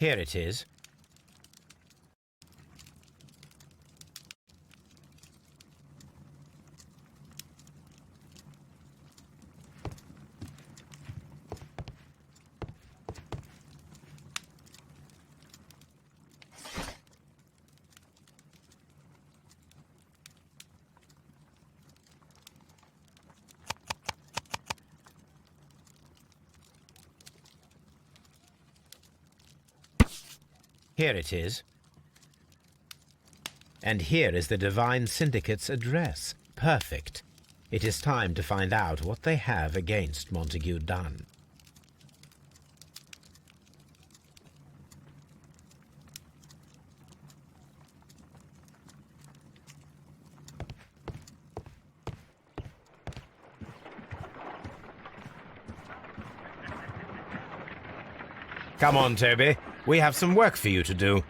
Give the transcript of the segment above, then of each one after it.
Here it is. Here it is. And here is the Divine Syndicate's address. Perfect. It is time to find out what they have against Montague Dunn. Come on, Toby. We have some work for you to do.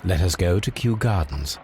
Let us go to Kew Gardens.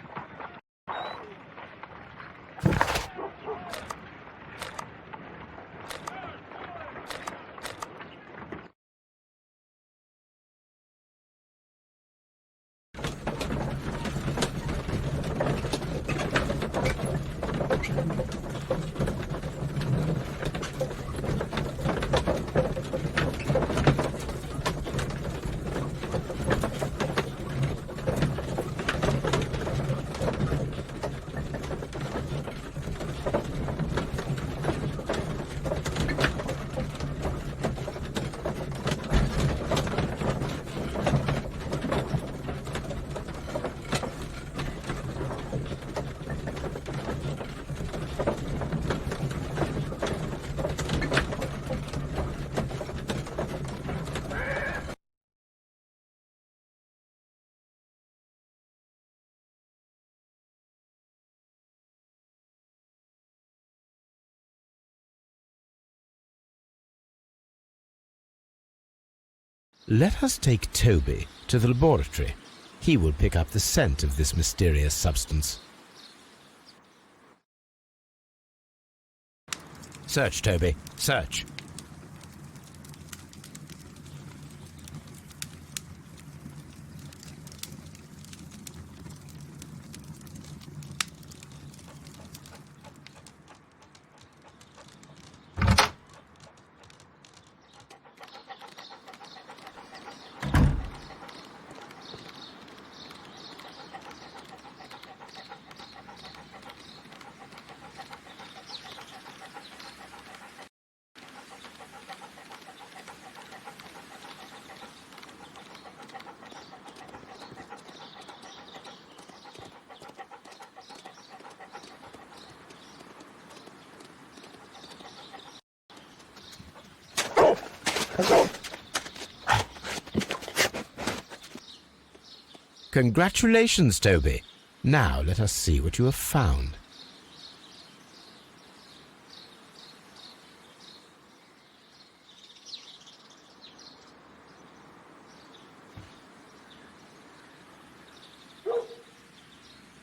Let us take Toby to the laboratory. He will pick up the scent of this mysterious substance. Search, Toby. Search. Congratulations, Toby. Now let us see what you have found.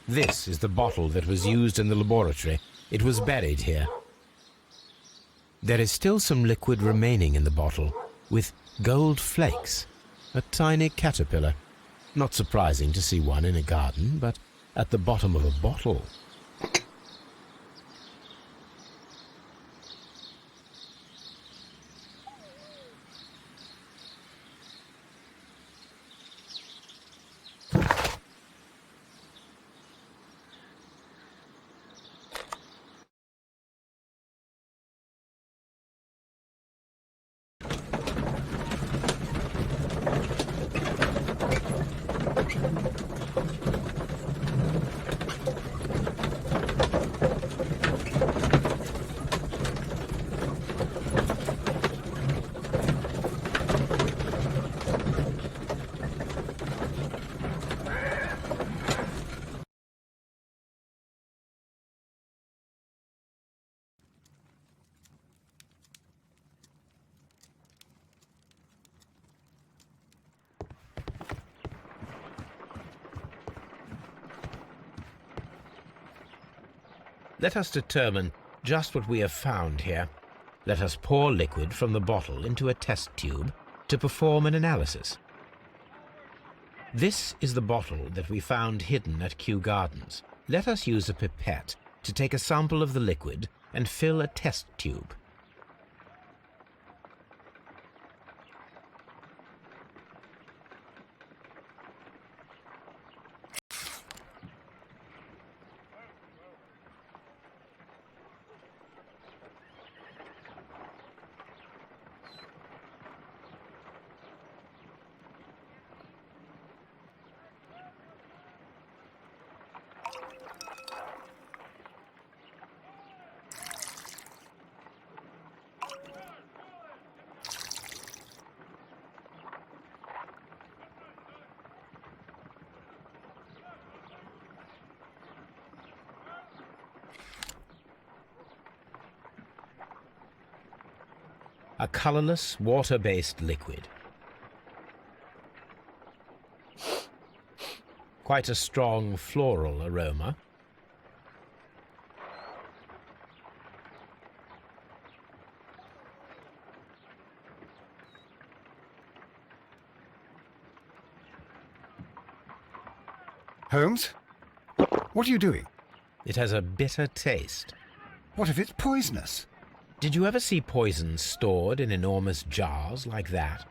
This is the bottle that was used in the laboratory. It was buried here. There is still some liquid remaining in the bottle, with gold flakes, a tiny caterpillar. Not surprising to see one in a garden, but at the bottom of a bottle. Let us determine just what we have found here. Let us pour liquid from the bottle into a test tube to perform an analysis. This is the bottle that we found hidden at Kew Gardens. Let us use a pipette to take a sample of the liquid and fill a test tube. A colorless, water-based liquid. Quite a strong floral aroma. Holmes? What are you doing? It has a bitter taste. What if it's poisonous? Did you ever see poison stored in enormous jars like that?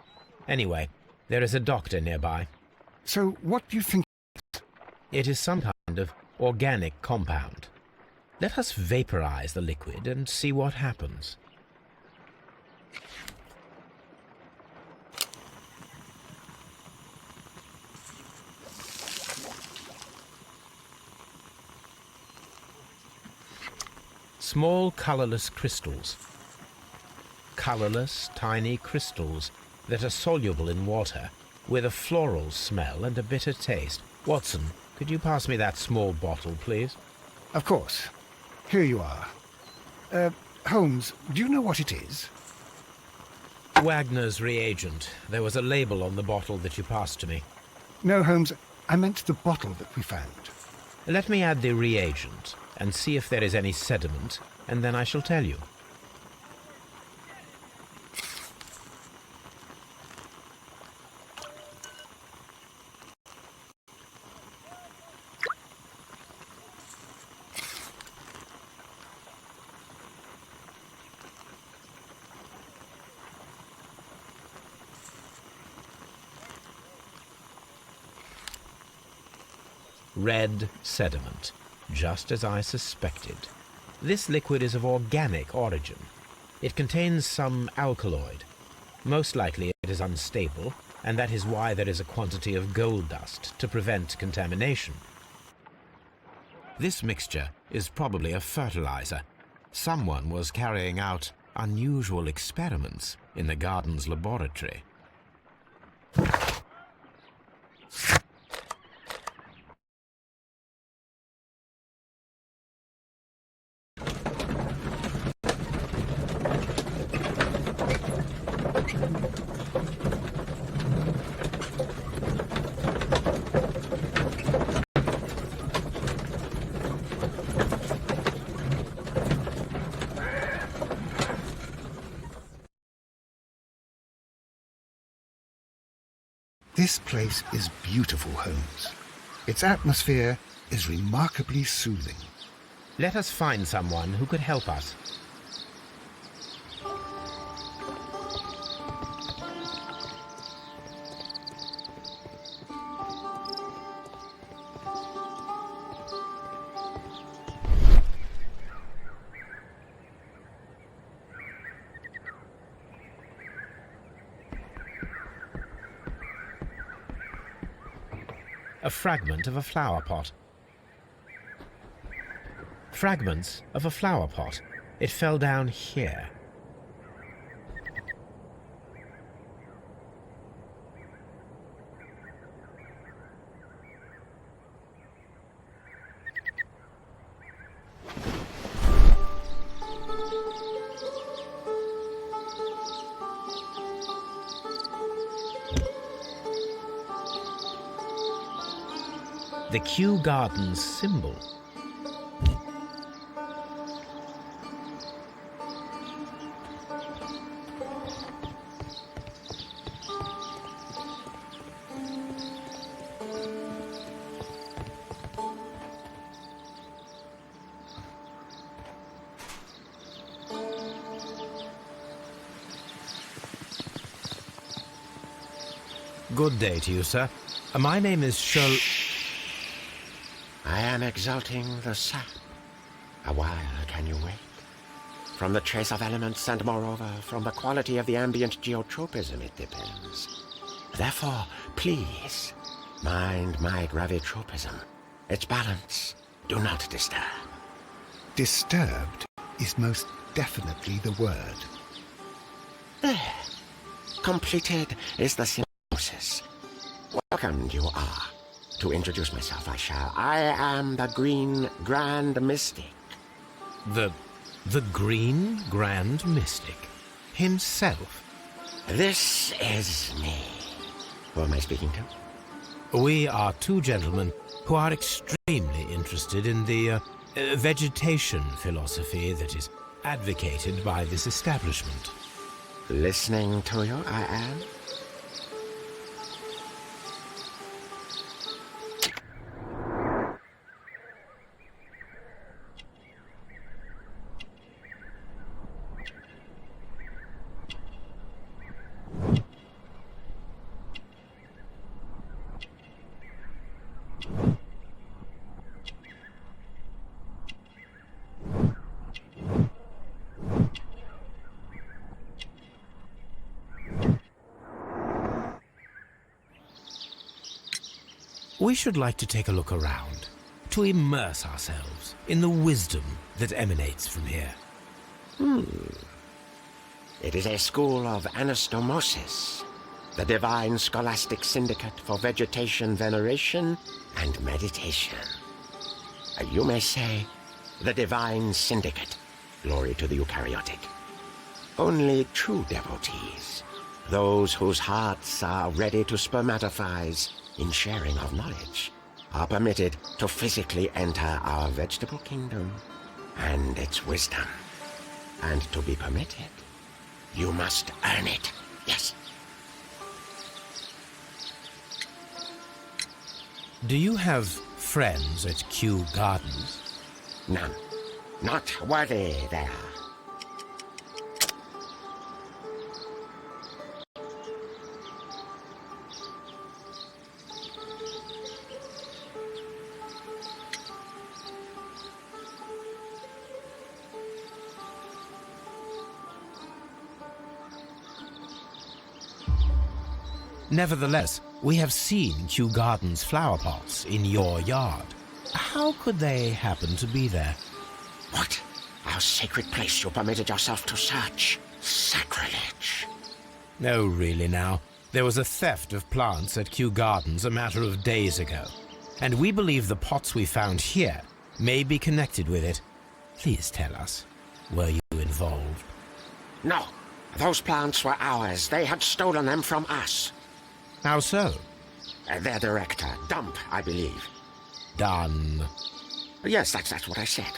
Anyway, there is a doctor nearby. So what do you think? It is some kind of organic compound. Let us vaporize the liquid and see what happens. Small colorless crystals. Colorless, tiny crystals that are soluble in water with a floral smell and a bitter taste. Watson, could you pass me that small bottle, please? Of course. Here you are. Holmes, do you know what it is? Wagner's reagent. There was a label on the bottle that you passed to me. No, Holmes, I meant the bottle that we found. Let me add the reagent and see if there is any sediment, and then I shall tell you. Red sediment, just as I suspected. This liquid is of organic origin. It contains some alkaloid. Most likely it is unstable, and that is why there is a quantity of gold dust to prevent contamination. This mixture is probably a fertilizer. Someone was carrying out unusual experiments in the garden's laboratory. This place is beautiful, Holmes. Its atmosphere is remarkably soothing. Let us find someone who could help us. A fragment of a flower pot. Fragments of a flower pot. It fell down here. The Kew Gardens symbol. Good day to you, sir. My name is Sherlock. I am exalting the sap. A while can you wait? From the trace of elements and moreover from the quality of the ambient geotropism it depends. Therefore, please, mind my gravitropism. Its balance, do not disturb. Disturbed is most definitely the word. There. Completed is the symbiosis. Welcomed you are. To introduce myself I shall. I am the Green Grand Mystic. The Green Grand Mystic himself. This is me. Who am I speaking to? We are two gentlemen who are extremely interested in the vegetation philosophy that is advocated by this establishment. Listening to you, I am. We should like to take a look around, to immerse ourselves in the wisdom that emanates from here. It is a school of anastomosis, the divine scholastic syndicate for vegetation veneration and meditation. You may say, the divine syndicate, glory to the eukaryotic. Only true devotees, those whose hearts are ready to spermatophize in sharing of knowledge, are permitted to physically enter our vegetable kingdom and its wisdom. And to be permitted, you must earn it. Yes. Do you have friends at Kew Gardens? None. Not worthy there. Nevertheless, we have seen Kew Gardens flower pots in your yard. How could they happen to be there? What? Our sacred place you permitted yourself to search? Sacrilege. No, really now. There was a theft of plants at Kew Gardens a matter of days ago, and we believe the pots we found here may be connected with it. Please tell us, were you involved? No. Those plants were ours. They had stolen them from us. How so? Their director, Dump, I believe. Done. Yes, that's what I said.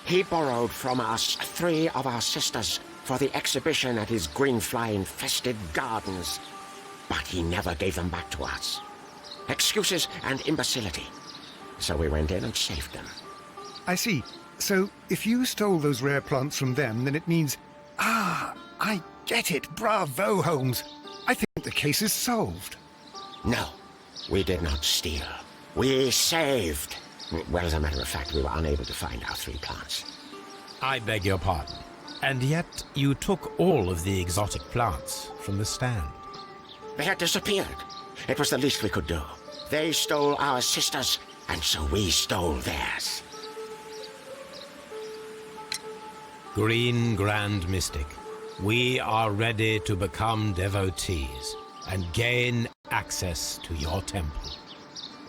He borrowed from us 3 of our sisters for the exhibition at his green fly-infested gardens. But he never gave them back to us. Excuses and imbecility. So we went in and saved them. I see. So, if you stole those rare plants from them, then it means... Ah, I get it. Bravo, Holmes. I think the case is solved. No, we did not steal. We saved. Well, as a matter of fact, we were unable to find our 3 plants. I beg your pardon. And yet you took all of the exotic plants from the stand. They had disappeared. It was the least we could do. They stole our sisters, and so we stole theirs. Green Grand Mystic, we are ready to become devotees and gain access to your temple.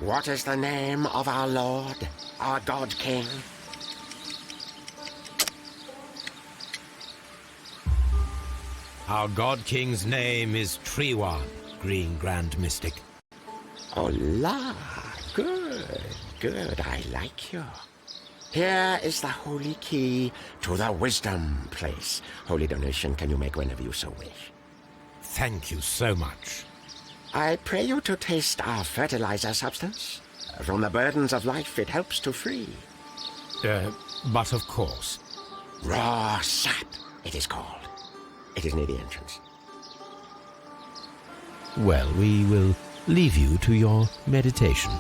What is the name of our Lord, our God King? Our God King's name is Treewan, Green Grand Mystic. Oh, la! Good, I like you. Here is the holy key to the wisdom place. Holy donation can you make whenever you so wish. Thank you so much. I pray you to taste our fertilizer substance. From the burdens of life it helps to free. But of course. Raw sap, it is called. It is near the entrance. Well, we will leave you to your meditation.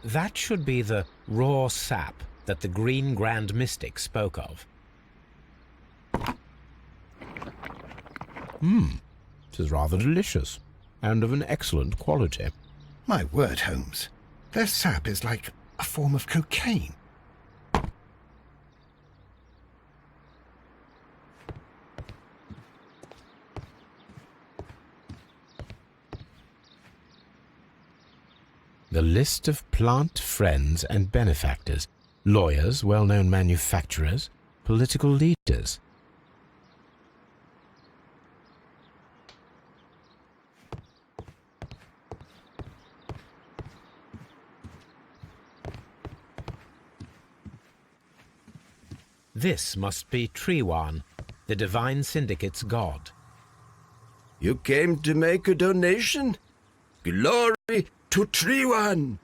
That should be the raw sap that the Green Grand Mystic spoke of. It is rather delicious, and of an excellent quality. My word, Holmes. Their sap is like a form of cocaine. The list of plant friends and benefactors, lawyers, well-known manufacturers, political leaders. This must be Triwan, the Divine Syndicate's god. You came to make a donation? Glory to Triwan!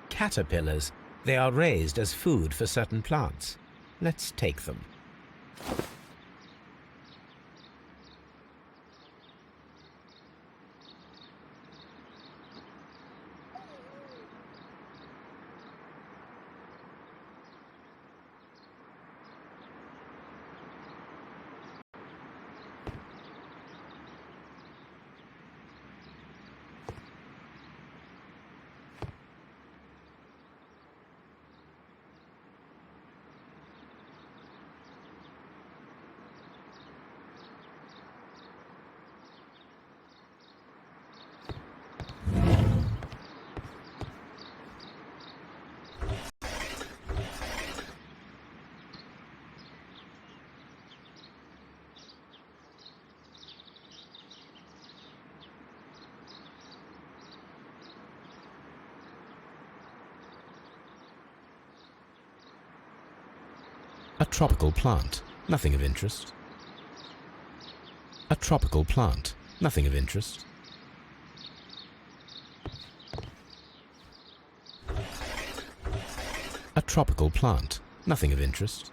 Caterpillars. They are raised as food for certain plants. Let's take them. A tropical plant, nothing of interest. A tropical plant, nothing of interest. A tropical plant, nothing of interest.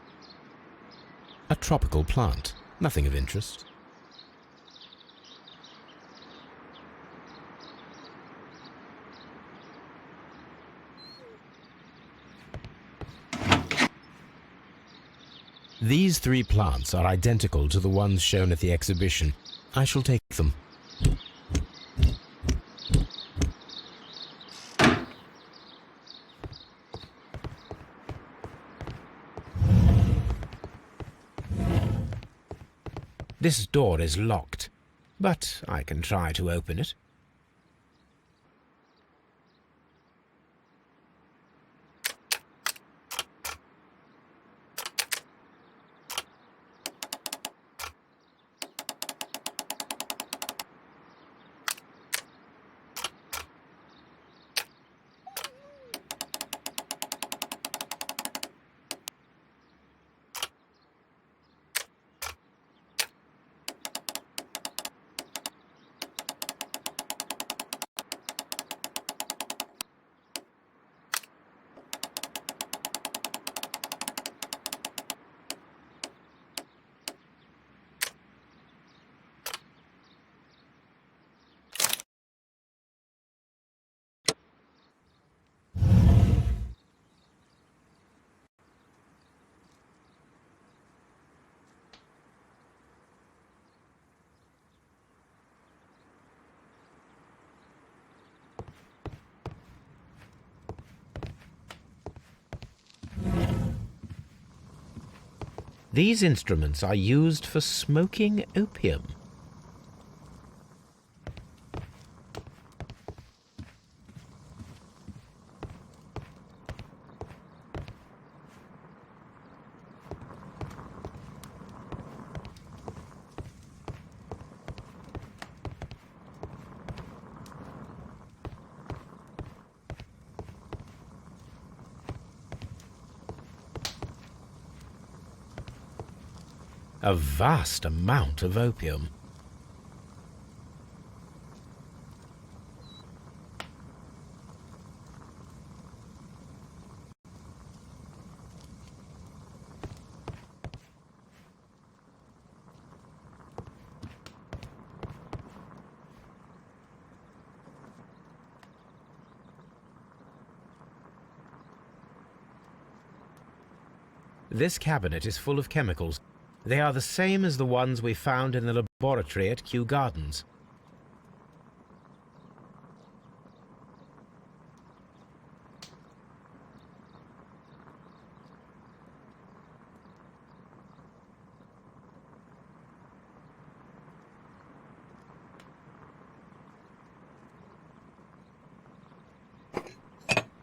A tropical plant, nothing of interest. These three plants are identical to the ones shown at the exhibition. I shall take them. This door is locked, but I can try to open it. These instruments are used for smoking opium. A vast amount of opium. This cabinet is full of chemicals. They are the same as the ones we found in the laboratory at Kew Gardens.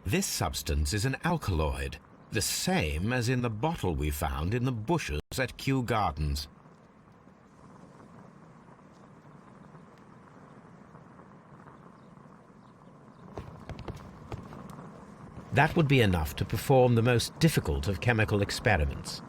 This substance is an alkaloid, the same as in the bottle we found in the bushes at Kew Gardens. That would be enough to perform the most difficult of chemical experiments.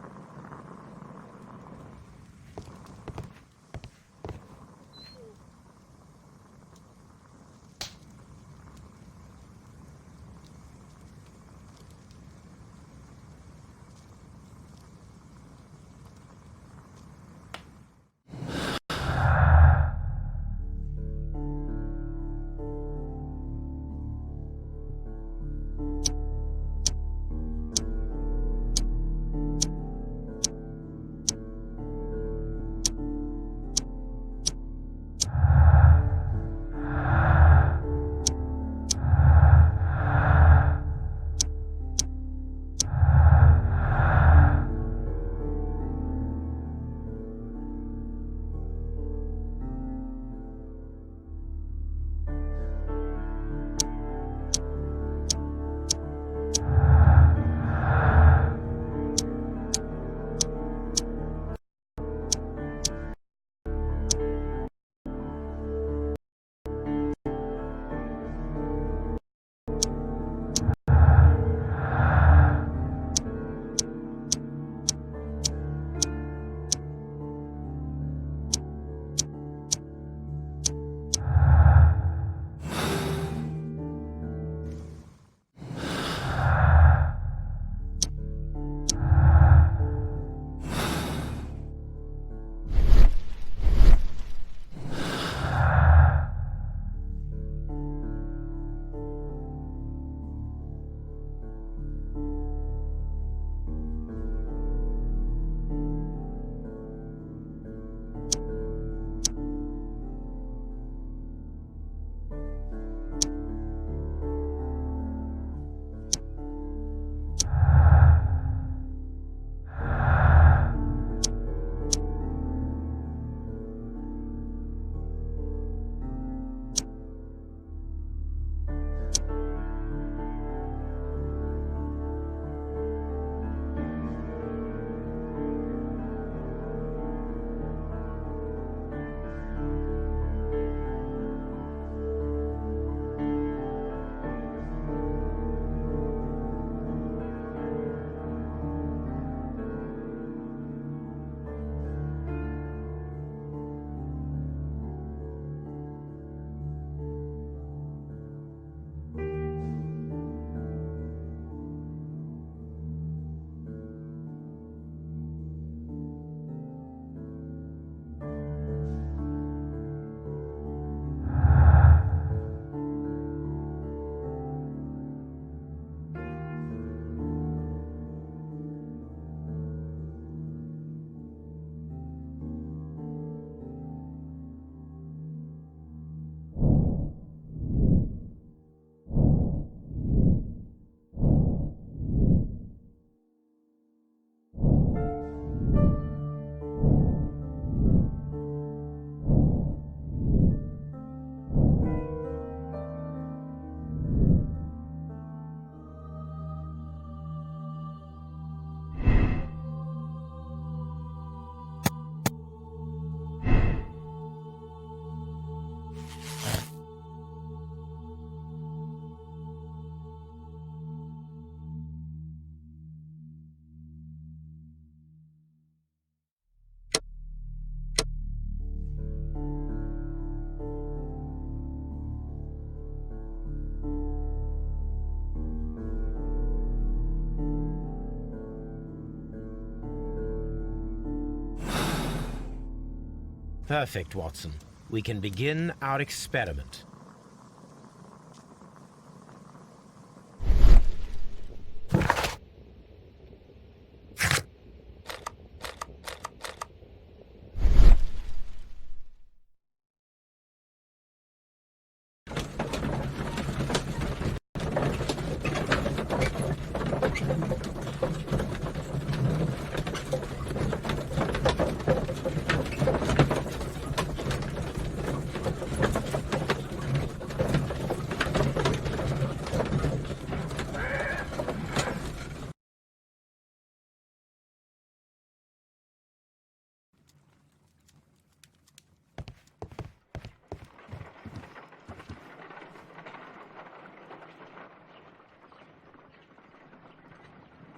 Perfect, Watson. We can begin our experiment.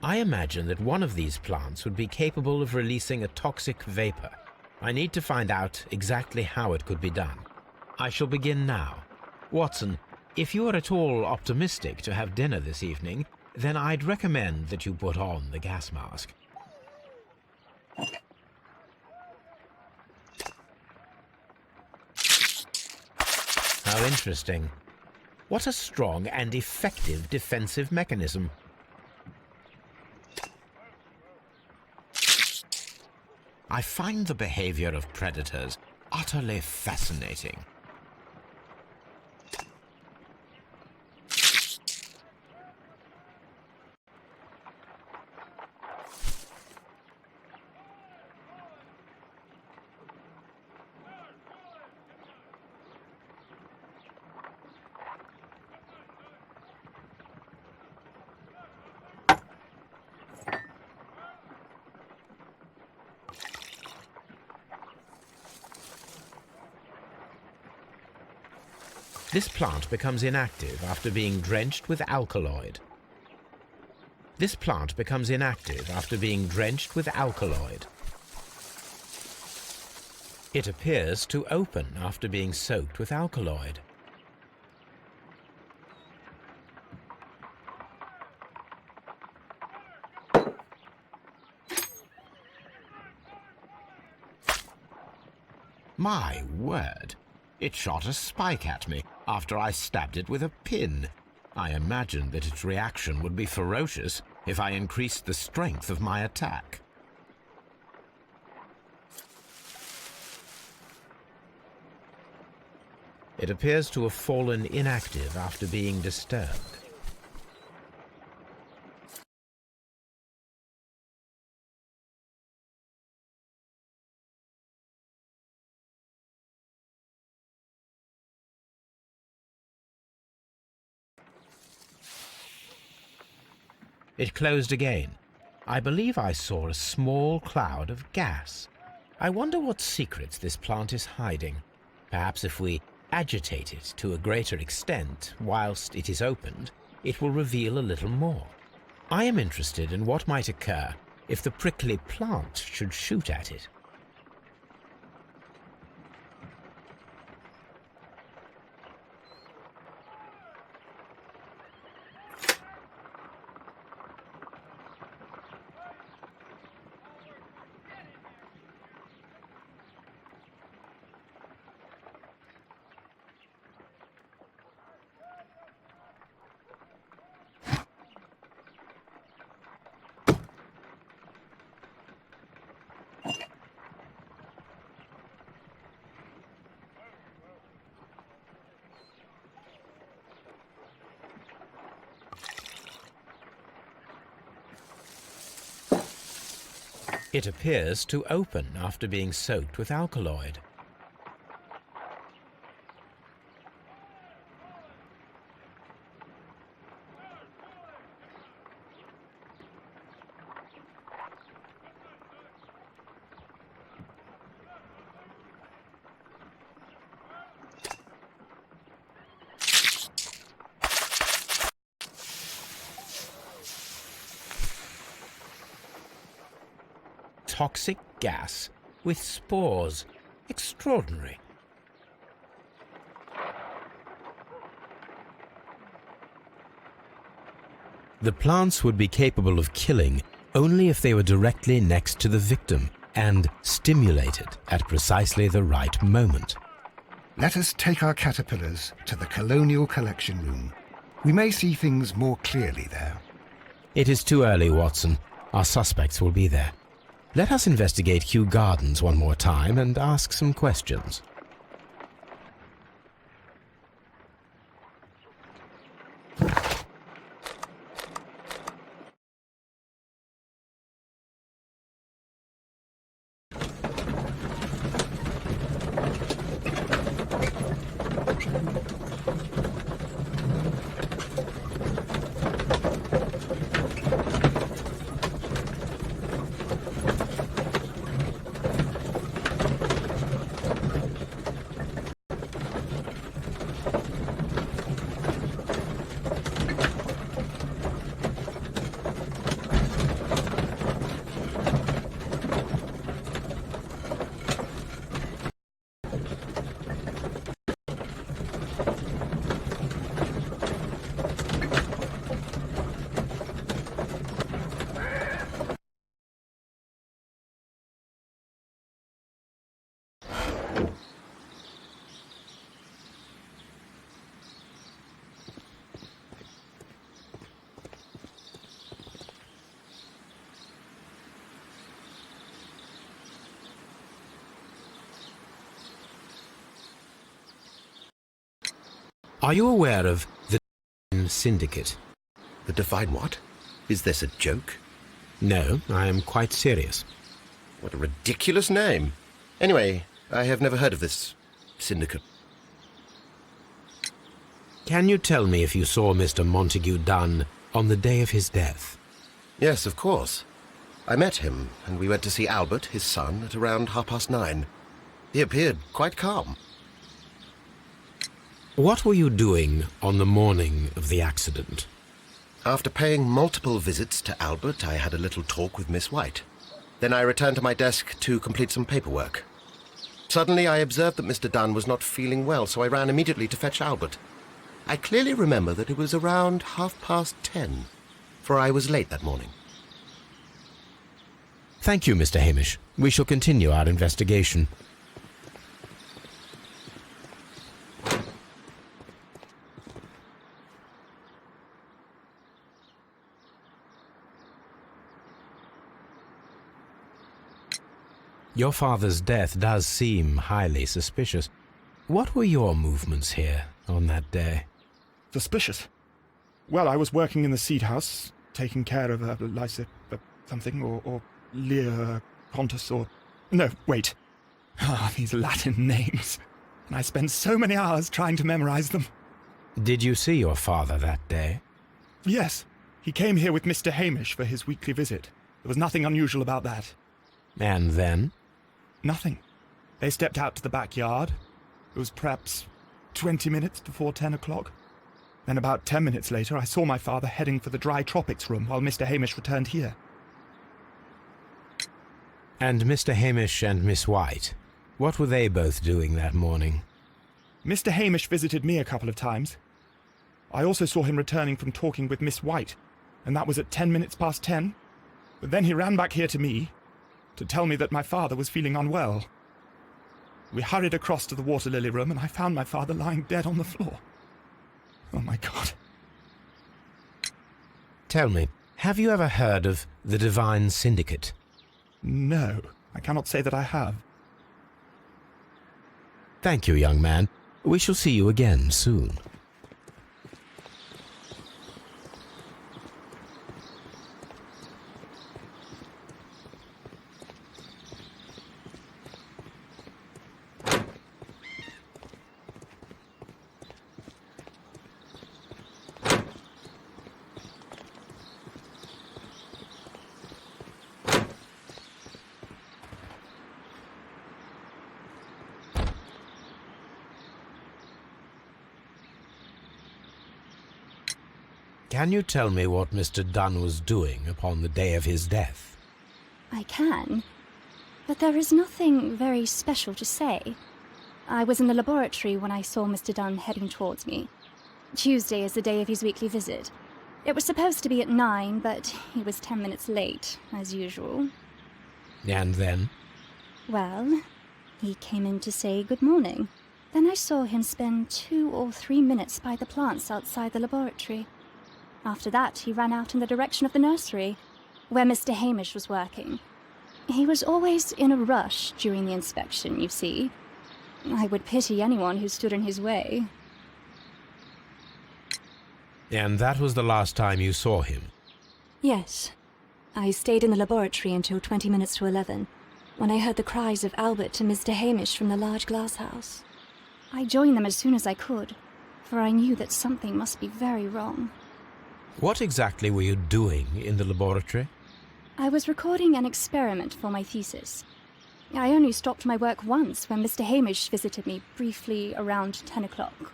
I imagine that one of these plants would be capable of releasing a toxic vapor. I need to find out exactly how it could be done. I shall begin now. Watson, if you are at all optimistic to have dinner this evening, then I'd recommend that you put on the gas mask. How interesting. What a strong and effective defensive mechanism. I find the behavior of predators utterly fascinating. This plant becomes inactive after being drenched with alkaloid. This plant becomes inactive after being drenched with alkaloid. It appears to open after being soaked with alkaloid. My word! It shot a spike at me after I stabbed it with a pin. I imagined that its reaction would be ferocious if I increased the strength of my attack. It appears to have fallen inactive after being disturbed. It closed again. I believe I saw a small cloud of gas. I wonder what secrets this plant is hiding. Perhaps if we agitate it to a greater extent whilst it is opened, it will reveal a little more. I am interested in what might occur if the prickly plant should shoot at it. It appears to open after being soaked with alkaloid. Toxic gas with spores. Extraordinary. The plants would be capable of killing only if they were directly next to the victim. and stimulated at precisely the right moment. Let us take our caterpillars to the Colonial Collection Room. We may see things more clearly there. It is too early, Watson. Our suspects will be there. Let us investigate Kew Gardens one more time and ask some questions. Are you aware of the Syndicate? The Divine what? Is this a joke? No, I am quite serious. What a ridiculous name. Anyway, I have never heard of this syndicate. Can you tell me if you saw Mr. Montague Dunn on the day of his death? Yes, of course. I met him, and we went to see Albert, his son, at around 9:30. He appeared quite calm. What were you doing on the morning of the accident? After paying multiple visits to Albert, I had a little talk with Miss White. Then I returned to my desk to complete some paperwork. Suddenly I observed that Mr. Dunn was not feeling well, so I ran immediately to fetch Albert. I clearly remember that it was around 10:30, for I was late that morning. Thank you, Mr. Hamish. We shall continue our investigation. Your father's death does seem highly suspicious. What were your movements here on that day? Suspicious? Well, I was working in the seed house, taking care of something, or Lear Pontus, or... No, wait. These Latin names. And I spent so many hours trying to memorize them. Did you see your father that day? Yes. He came here with Mr. Hamish for his weekly visit. There was nothing unusual about that. And then? Nothing. They stepped out to the backyard. It was perhaps 20 minutes before 10 o'clock. Then about 10 minutes later, I saw my father heading for the dry tropics room while Mr. Hamish returned here. And Mr. Hamish and Miss White, what were they both doing that morning? Mr. Hamish visited me a couple of times. I also saw him returning from talking with Miss White, and that was at 10 minutes past 10. But then he ran back here to me to tell me that my father was feeling unwell. We hurried across to the water lily room, and I found my father lying dead on the floor. Oh, my God. Tell me, have you ever heard of the Divine Syndicate? No, I cannot say that I have. Thank you, young man. We shall see you again soon. Can you tell me what Mr. Dunn was doing upon the day of his death? I can, but there is nothing very special to say. I was in the laboratory when I saw Mr. Dunn heading towards me. Tuesday is the day of his weekly visit. It was supposed to be at 9, but he was 10 minutes late, as usual. And then? Well, he came in to say good morning. Then I saw him spend 2 or 3 minutes by the plants outside the laboratory. After that, he ran out in the direction of the nursery, where Mr. Hamish was working. He was always in a rush during the inspection, you see. I would pity anyone who stood in his way. And that was the last time you saw him? Yes. I stayed in the laboratory until 20 minutes to 11, when I heard the cries of Albert and Mr. Hamish from the large glass house. I joined them as soon as I could, for I knew that something must be very wrong. What exactly were you doing in the laboratory? I was recording an experiment for my thesis. I only stopped my work once when Mr. Hamish visited me briefly around 10 o'clock.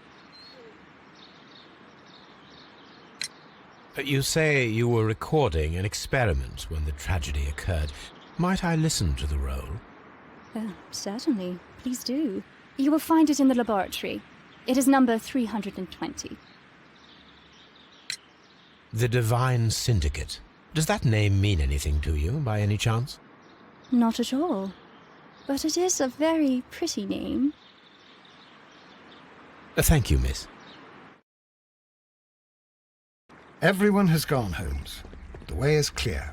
You say you were recording an experiment when the tragedy occurred. Might I listen to the roll? Certainly. Please do. You will find it in the laboratory. It is number 320. The Divine Syndicate. Does that name mean anything to you, by any chance? Not at all. But it is a very pretty name. Thank you, miss. Everyone has gone, Holmes. The way is clear.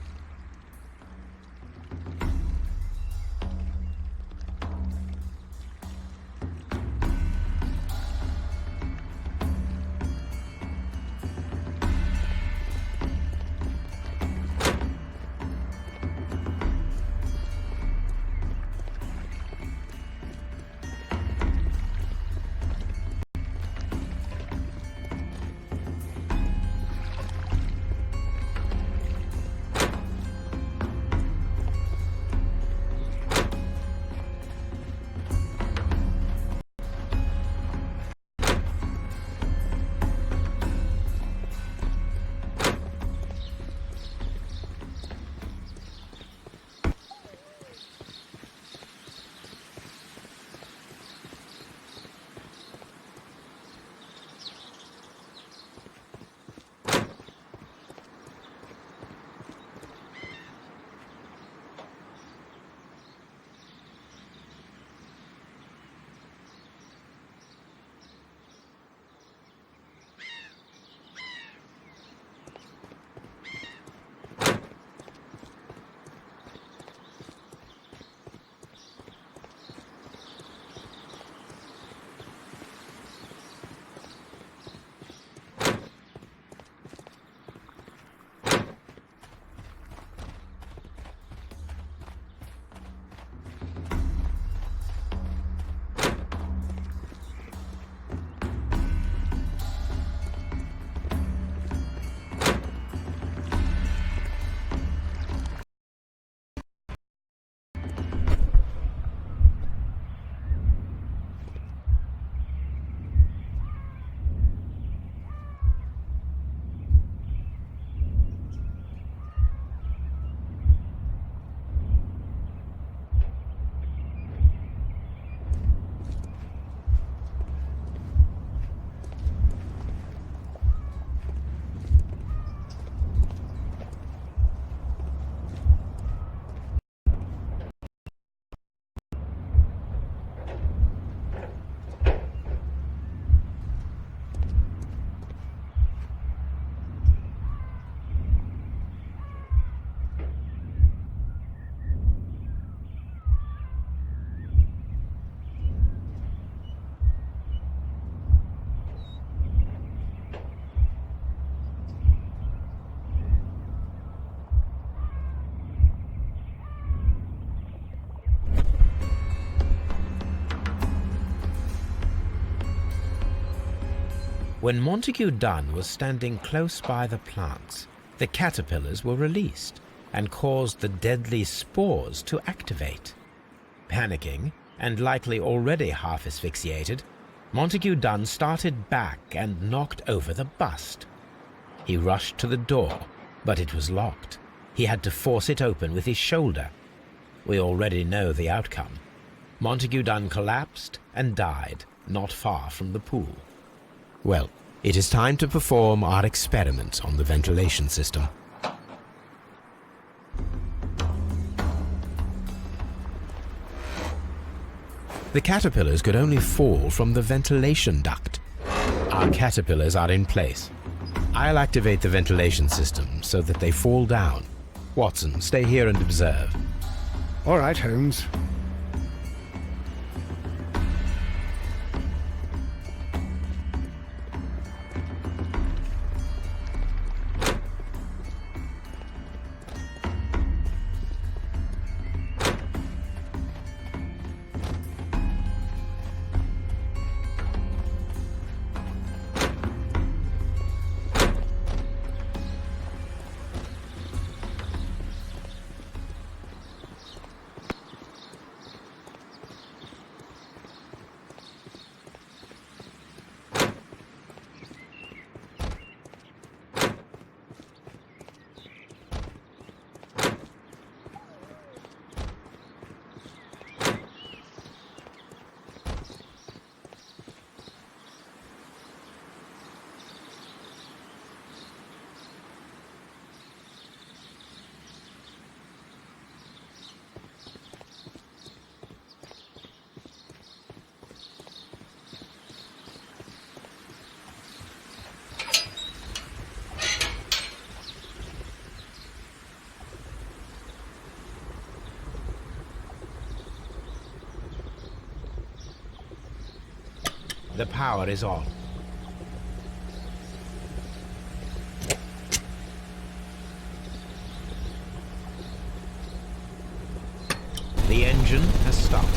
When Montague Dunn was standing close by the plants, the caterpillars were released and caused the deadly spores to activate. Panicking, and likely already half asphyxiated, Montague Dunn started back and knocked over the bust. He rushed to the door, but it was locked. He had to force it open with his shoulder. We already know the outcome. Montague Dunn collapsed and died not far from the pool. Well, it is time to perform our experiment on the ventilation system. The caterpillars could only fall from the ventilation duct. Our caterpillars are in place. I'll activate the ventilation system so that they fall down. Watson, stay here and observe. All right, Holmes. The power is on. The engine has stopped.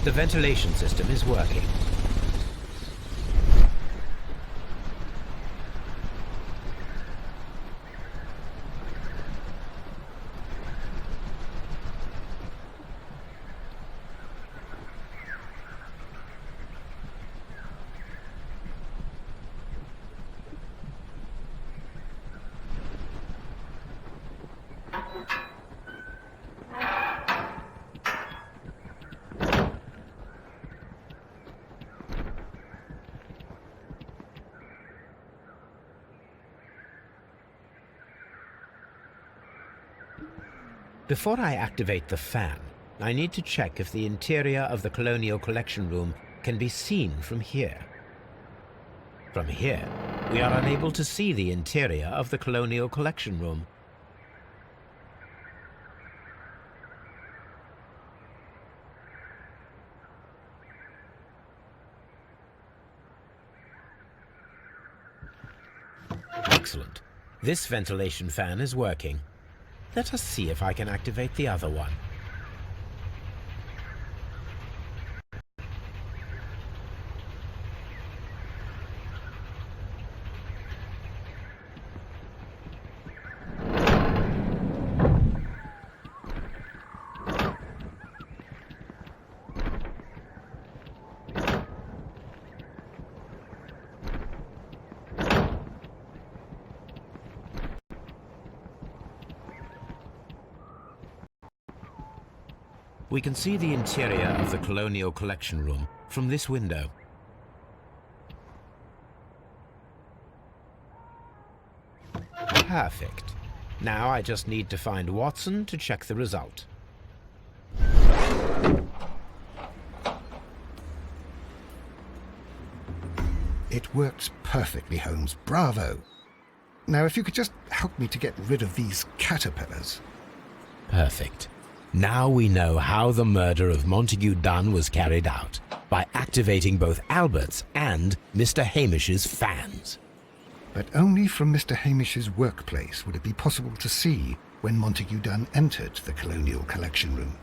The ventilation system is working. Before I activate the fan, I need to check if the interior of the Colonial Collection Room can be seen from here. From here, we are unable to see the interior of the Colonial Collection Room. Excellent. This ventilation fan is working. Let us see if I can activate the other one. We can see the interior of the Colonial Collection Room from this window. Perfect. Now I just need to find Watson to check the result. It works perfectly, Holmes. Bravo. Now, if you could just help me to get rid of these caterpillars. Perfect. Now we know how the murder of Montague Dunn was carried out, by activating both Albert's and Mr. Hamish's fans. But only from Mr. Hamish's workplace would it be possible to see when Montague Dunn entered the Colonial Collection Room.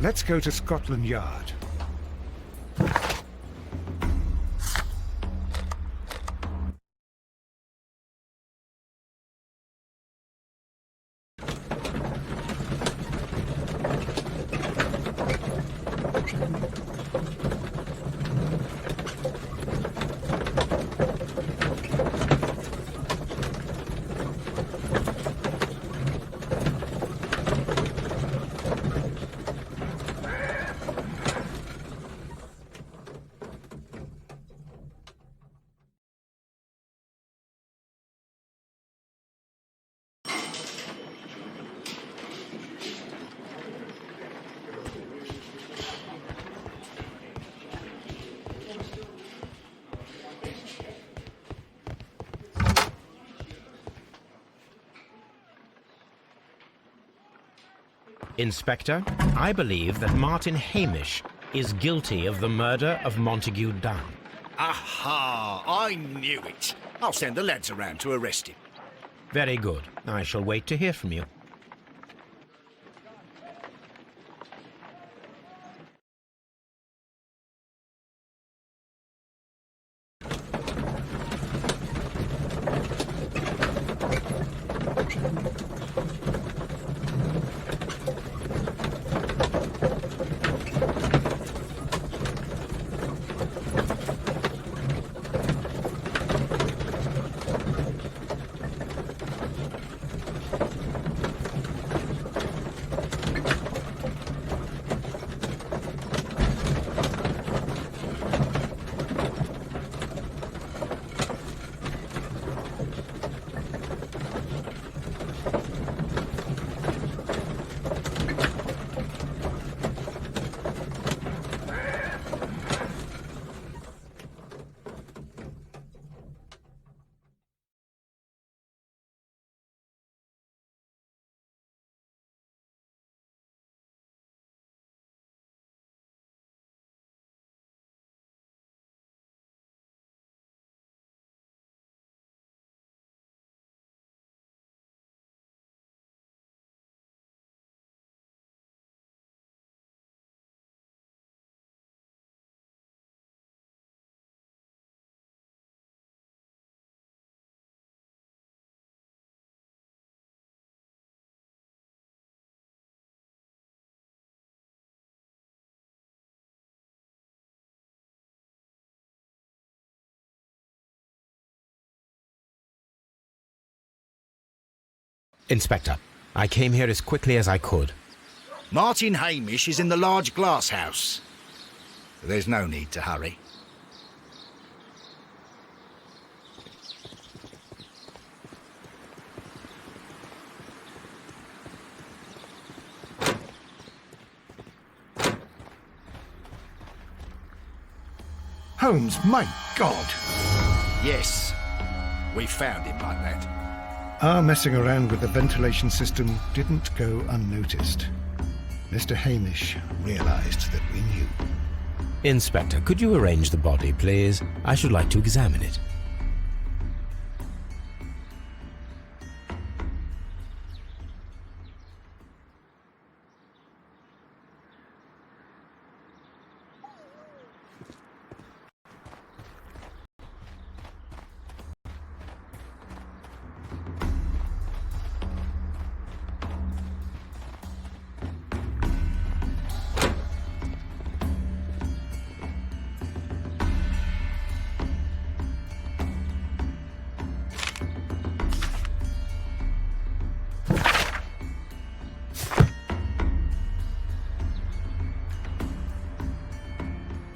Let's go to Scotland Yard. Inspector, I believe that Martin Hamish is guilty of the murder of Montague Dunn. Aha! I knew it. I'll send the lads around to arrest him. Very good. I shall wait to hear from you. Inspector, I came here as quickly as I could. Martin Hamish is in the large glass house. There's no need to hurry. Holmes, my God! Yes, we found him like that. Our messing around with the ventilation system didn't go unnoticed. Mr. Hamish realized that we knew. Inspector, could you arrange the body, please? I should like to examine it.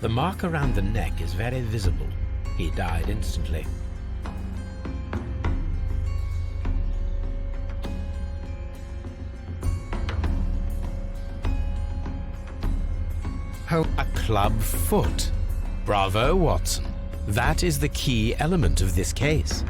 The mark around the neck is very visible. He died instantly. A club foot. Bravo, Watson. That is the key element of this case.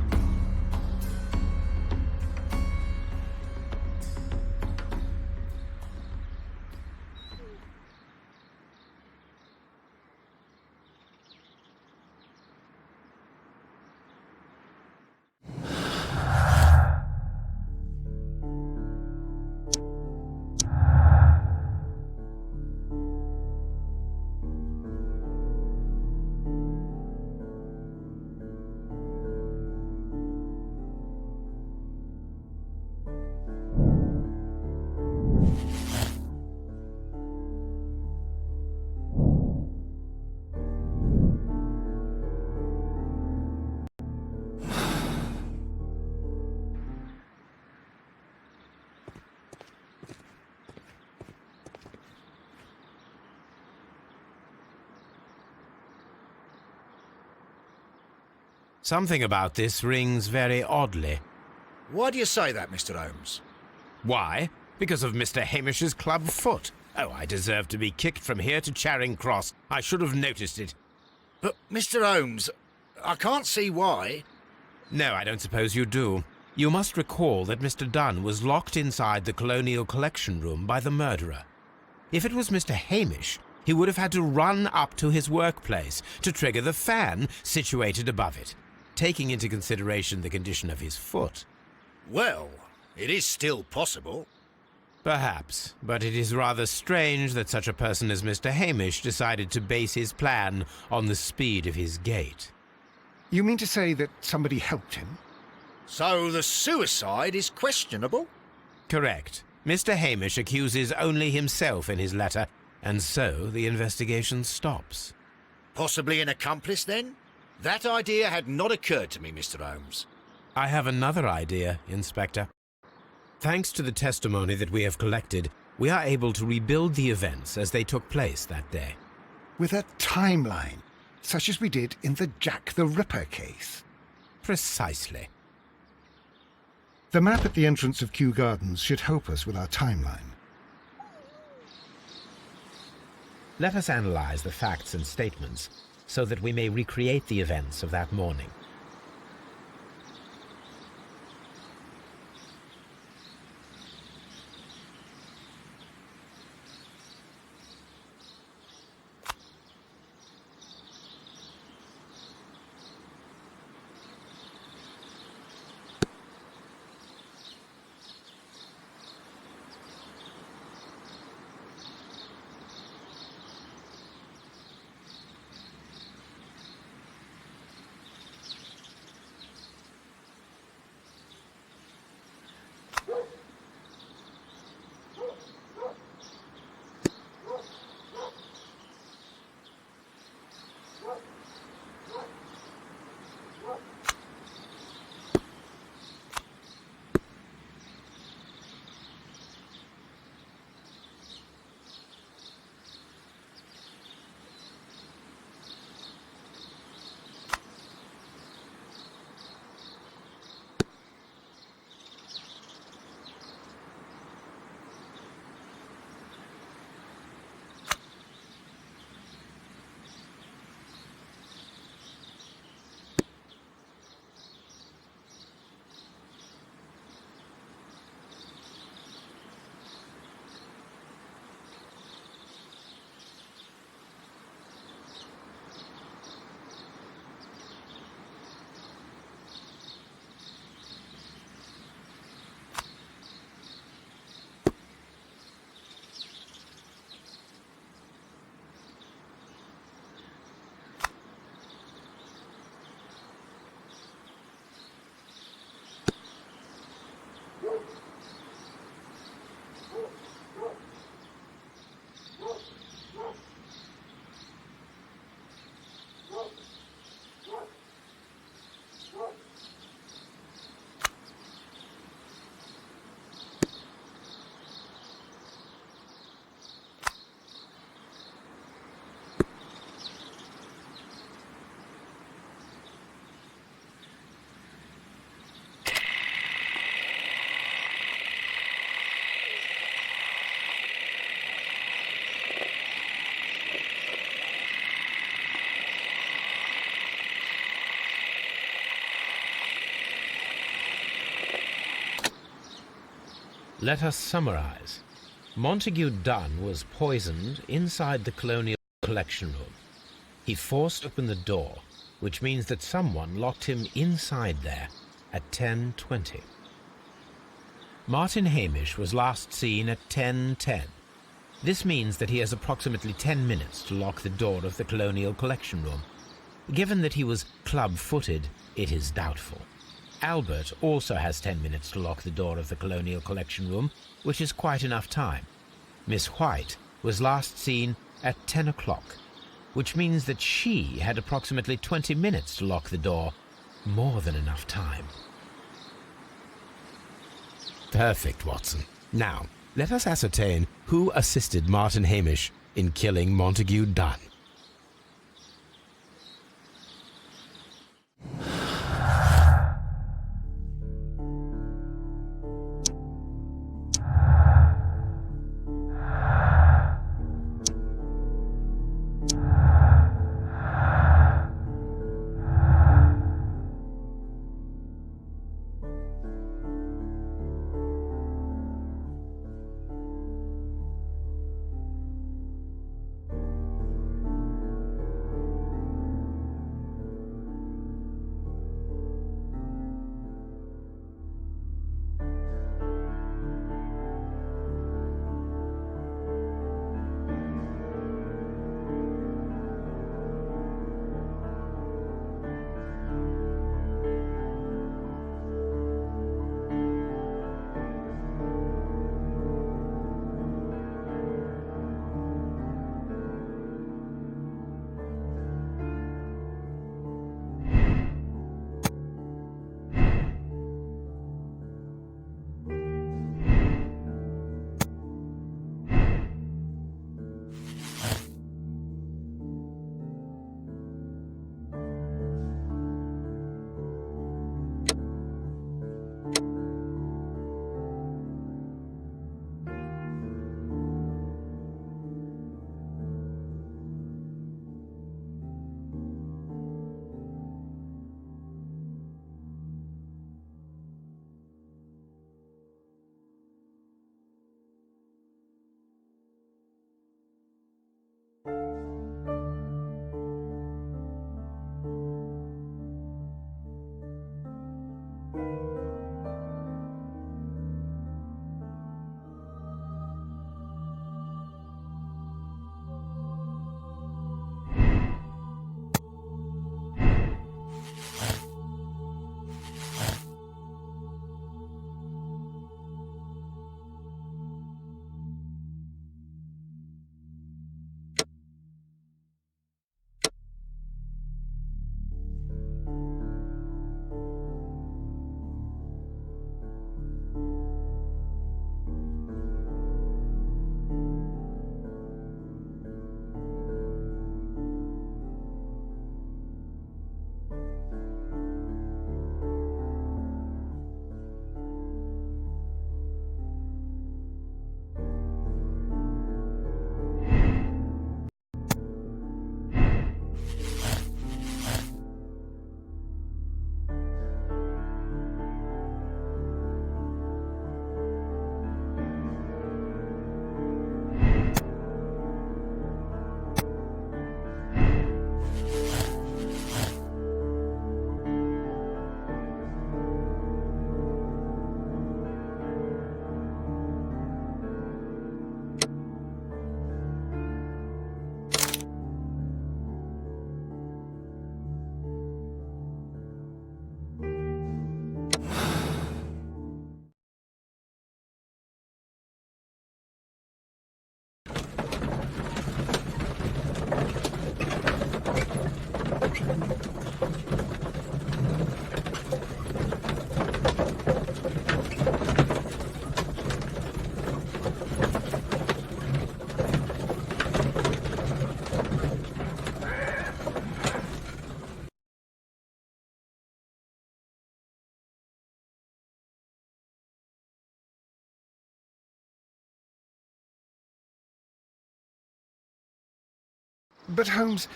Something about this rings very oddly. Why do you say that, Mr. Holmes? Why? Because of Mr. Hamish's club foot. Oh, I deserve to be kicked from here to Charing Cross. I should have noticed it. But, Mr. Holmes, I can't see why. No, I don't suppose you do. You must recall that Mr. Dunn was locked inside the Colonial Collection Room by the murderer. If it was Mr. Hamish, he would have had to run up to his workplace to trigger the fan situated above it, taking into consideration the condition of his foot. Well, it is still possible. Perhaps, but it is rather strange that such a person as Mr. Hamish decided to base his plan on the speed of his gait. You mean to say that somebody helped him? So the suicide is questionable? Correct. Mr. Hamish accuses only himself in his letter, and so the investigation stops. Possibly an accomplice, then? That idea had not occurred to me, Mr. Holmes. I have another idea, Inspector. Thanks to the testimony that we have collected, we are able to rebuild the events as they took place that day. With a timeline, such as we did in the Jack the Ripper case. Precisely. The map at the entrance of Kew Gardens should help us with our timeline. Let us analyze the facts and statements so that we may recreate the events of that morning. Let us summarize. Montague Dunn was poisoned inside the Colonial Collection Room. He forced open the door, which means that someone locked him inside there at 10:20. Martin Hamish was last seen at 10:10. This means that he has approximately 10 minutes to lock the door of the Colonial Collection Room. Given that he was club-footed, it is doubtful. Albert also has 10 minutes to lock the door of the Colonial Collection Room, which is quite enough time. Miss White was last seen at 10 o'clock, which means that she had approximately 20 minutes to lock the door. More than enough time. Perfect, Watson. Now, let us ascertain who assisted Martin Hamish in killing Montague Dunn. But Holmes,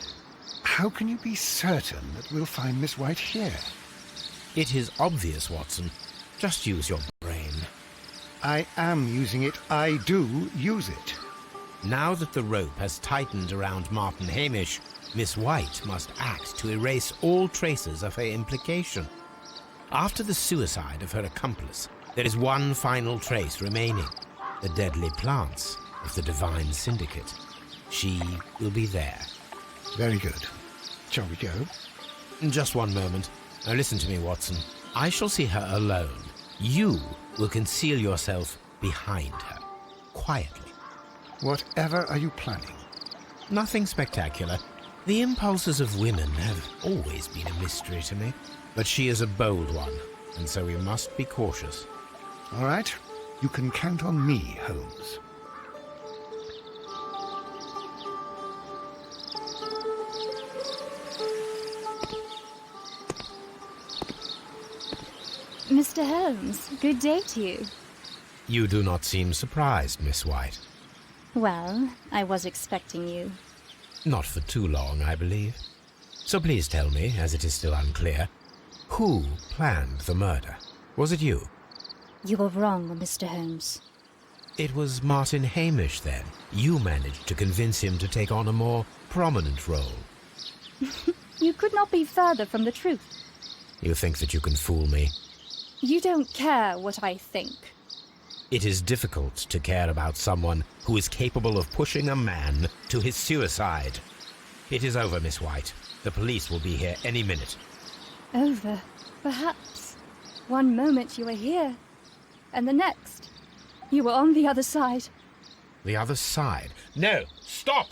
how can you be certain that we'll find Miss White here? It is obvious, Watson. Just use your brain. I am using it. I do use it. Now that the rope has tightened around Martin Hamish, Miss White must act to erase all traces of her implication. After the suicide of her accomplice, there is one final trace remaining: the deadly plants of the Divine Syndicate. She will be there. Very good. Shall we go? Just one moment. Now listen to me, Watson. I shall see her alone. You will conceal yourself behind her, quietly. Whatever are you planning? Nothing spectacular. The impulses of women have always been a mystery to me. But she is a bold one, and so we must be cautious. All right. You can count on me, Holmes. Mr. Holmes, good day to you. You do not seem surprised, Miss White. Well, I was expecting you. Not for too long, I believe. So please tell me, as it is still unclear, who planned the murder? Was it you? You were wrong, Mr. Holmes. It was Martin Hamish, then. You managed to convince him to take on a more prominent role. You could not be further from the truth. You think that you can fool me? You don't care what I think. It is difficult to care about someone who is capable of pushing a man to his suicide. It is over, Miss White. The police will be here any minute. Over, perhaps. One moment you were here, and the next, you were on the other side. The other side? No! Stop!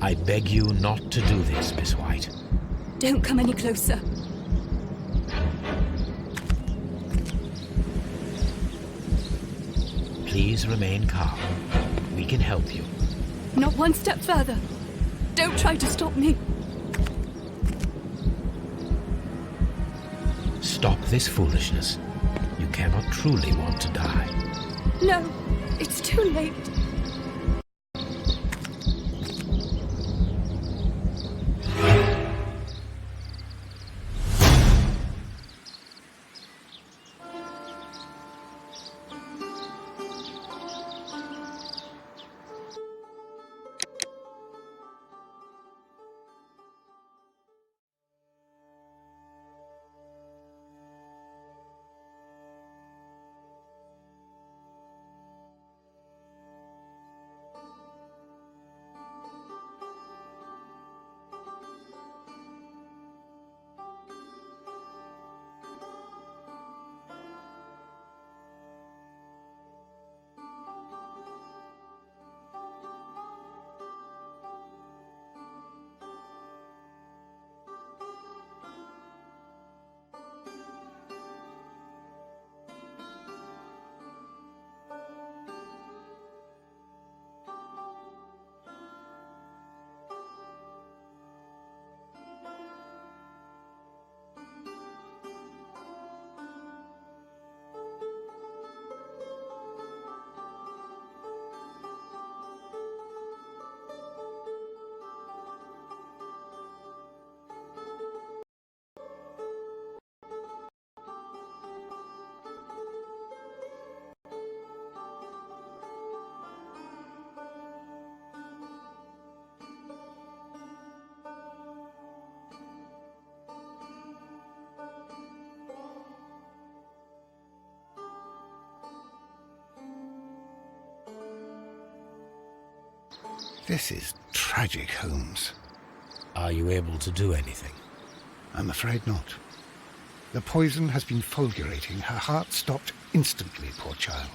I beg you not to do this, Miss White. Don't come any closer. Please remain calm. We can help you. Not one step further. Don't try to stop me. Stop this foolishness. You cannot truly want to die. No, it's too late. This is tragic, Holmes. Are you able to do anything? I'm afraid not. The poison has been fulgurating. Her heart stopped instantly, poor child.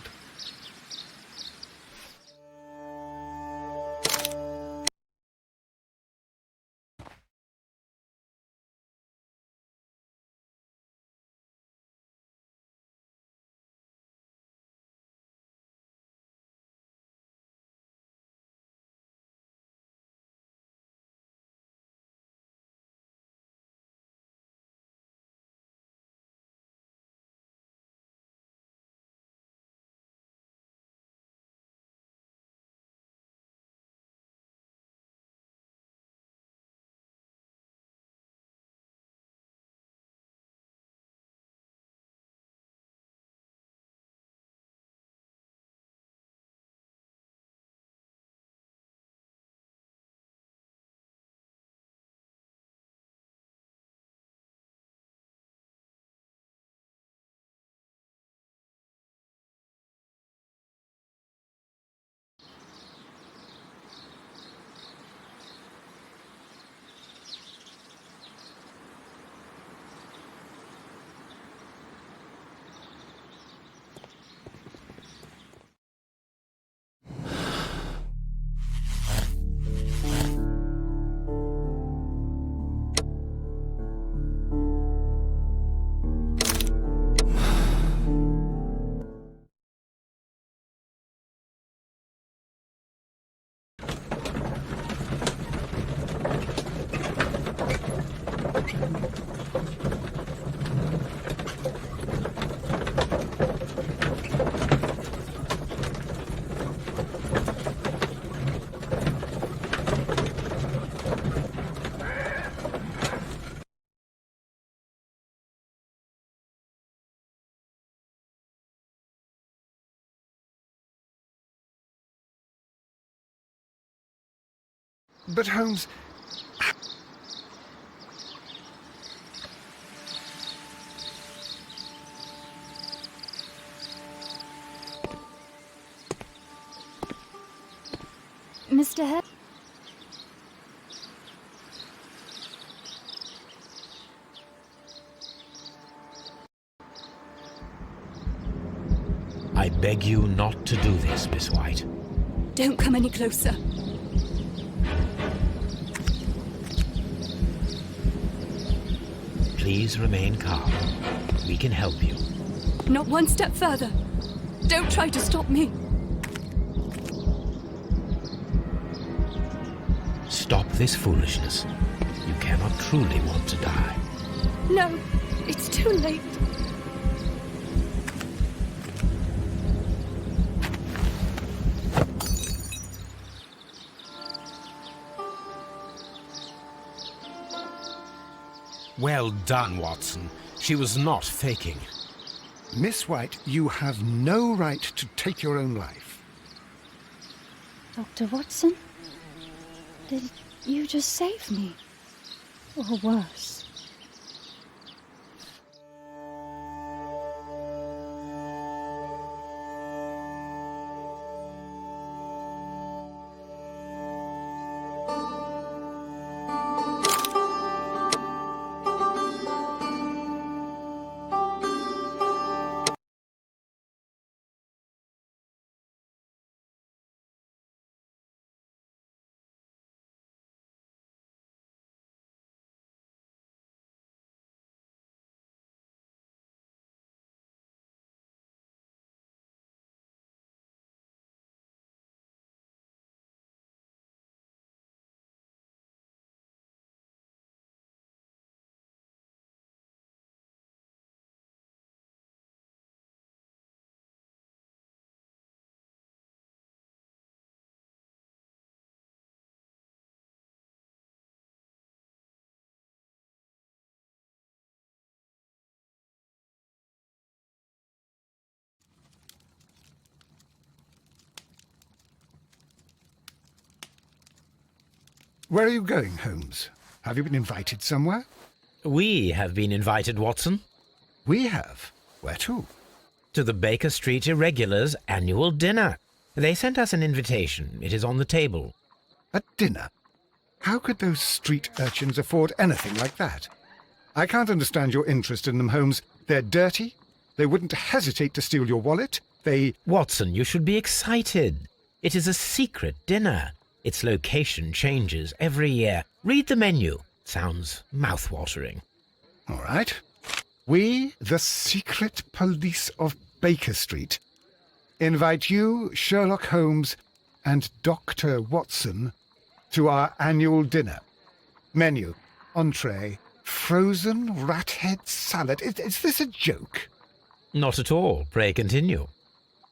But Holmes... Mr. Head? I beg you not to do this, Miss White. Don't come any closer. Please remain calm. We can help you. Not one step further. Don't try to stop me. Stop this foolishness. You cannot truly want to die. No, it's too late. Well done, Watson. She was not faking. Miss White, you have no right to take your own life. Dr. Watson? Did you just save me? Or worse? Where are you going, Holmes? Have you been invited somewhere? We have been invited, Watson, We have. Where to? to the Baker Street Irregulars' annual dinner. They sent us an invitation. It is on the table. A dinner? How could those street urchins afford anything like that? I can't understand your interest in them, Holmes. They're dirty. They wouldn't hesitate to steal your wallet. Watson, you should be excited. It is a secret dinner. Its location changes every year. Read the menu. Sounds mouth-watering. All right. We, the secret police of Baker Street, invite you, Sherlock Holmes, and Dr. Watson to our annual dinner. Menu, entree, frozen rat head salad. Is this a joke? Not at all. Pray continue.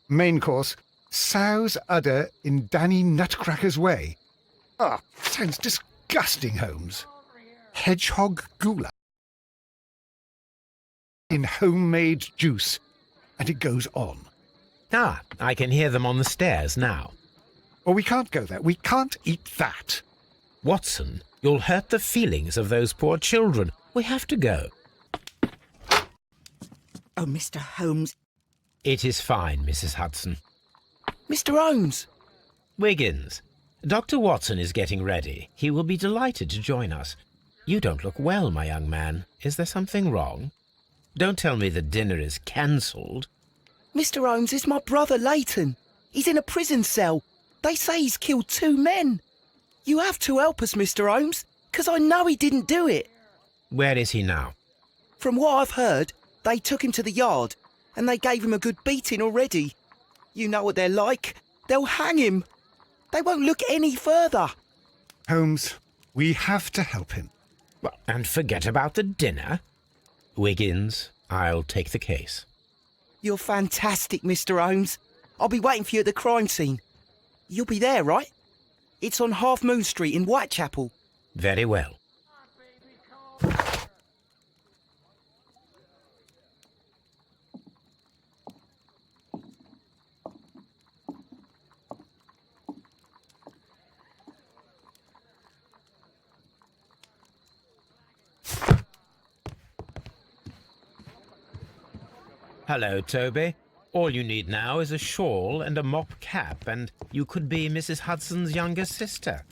Main course, sow's udder in Danny Nutcracker's way. Sounds disgusting, Holmes. Hedgehog goulash in homemade juice, and it goes on. I can hear them on the stairs now. Oh, we can't go there. We can't eat that. Watson, you'll hurt the feelings of those poor children. We have to go. Oh, Mr. Holmes. It is fine, Mrs. Hudson. Mr. Holmes! Wiggins, Dr. Watson is getting ready. He will be delighted to join us. You don't look well, my young man. Is there something wrong? Don't tell me the dinner is cancelled. Mr. Holmes is my brother Leighton. He's in a prison cell. They say he's killed 2 men. You have to help us, Mr. Holmes, 'cause I know he didn't do it. Where is he now? From what I've heard, they took him to the yard, and they gave him a good beating already. You know what they're like. They'll hang him. They won't look any further. Holmes, we have to help him. Well, and forget about the dinner? Wiggins, I'll take the case. You're fantastic, Mr. Holmes. I'll be waiting for you at the crime scene. You'll be there, right? It's on Half Moon Street in Whitechapel. Very well. Hello, Toby. All you need now is a shawl and a mop cap, and you could be Mrs. Hudson's younger sister.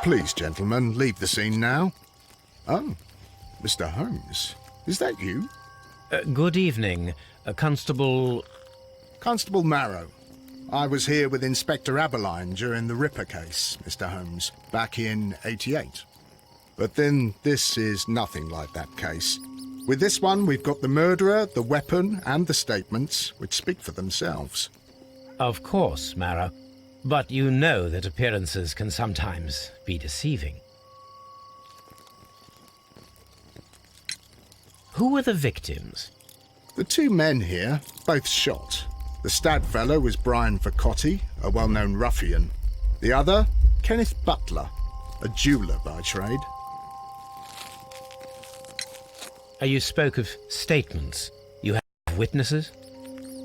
Please, gentlemen, leave the scene now. Oh, Mr. Holmes, is that you? Good evening, Constable... Constable Marrow. I was here with Inspector Aberline during the Ripper case, Mr. Holmes, back in '88. But then this is nothing like that case. With this one, we've got the murderer, the weapon, and the statements, which speak for themselves. Of course, Marrow. But you know that appearances can sometimes be deceiving. Who were the victims? The 2 men here, both shot. The stab fellow was Brian Vercotti, a well-known ruffian. The other, Kenneth Butler, a jeweller by trade. You spoke of statements. You have witnesses?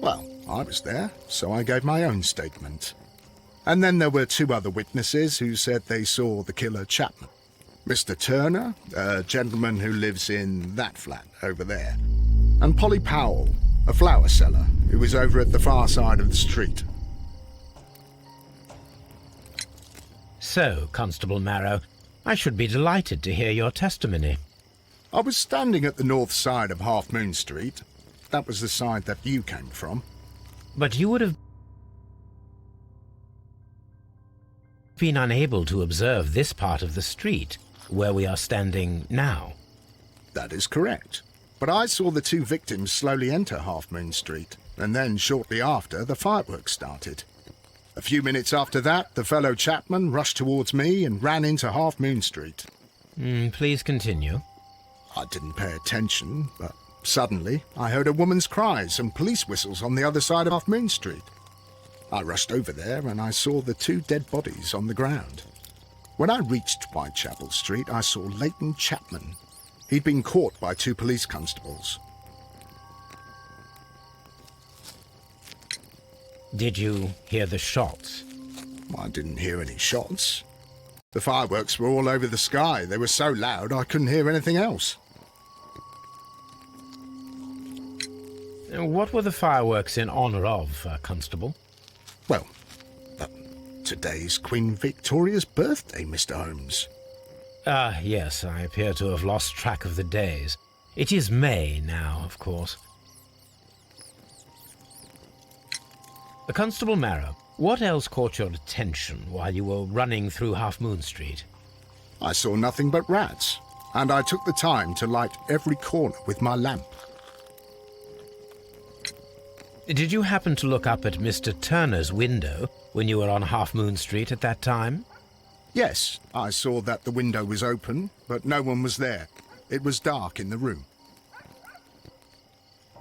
Well, I was there, so I gave my own statement. And then there were two other witnesses who said they saw the killer Chapman. Mr. Turner, a gentleman who lives in that flat over there, and Polly Powell, a flower seller who was over at the far side of the street. So, Constable Marrow, I should be delighted to hear your testimony. I was standing at the north side of Half Moon Street. That was the side that you came from. But you would have been unable to observe this part of the street, where we are standing now. That is correct. But I saw the two victims slowly enter Half Moon Street, and then shortly after, the fireworks started. A few minutes after that, the fellow Chapman rushed towards me and ran into Half Moon Street. Please continue. I didn't pay attention, but suddenly I heard a woman's cries and police whistles on the other side of Half Moon Street. I rushed over there and I saw the two dead bodies on the ground. When I reached Whitechapel Street, I saw Leighton Chapman. He'd been caught by two police constables. Did you hear the shots? I didn't hear any shots. The fireworks were all over the sky. They were so loud I couldn't hear anything else. What were the fireworks in honour of, Constable? Well, today's Queen Victoria's birthday, Mr. Holmes. Yes, I appear to have lost track of the days. It is May now, of course. Constable Marrow, what else caught your attention while you were running through Half Moon Street? I saw nothing but rats, and I took the time to light every corner with my lamp. Did you happen to look up at Mr. Turner's window when you were on Half Moon Street at that time? Yes, I saw that the window was open, but no one was there. It was dark in the room.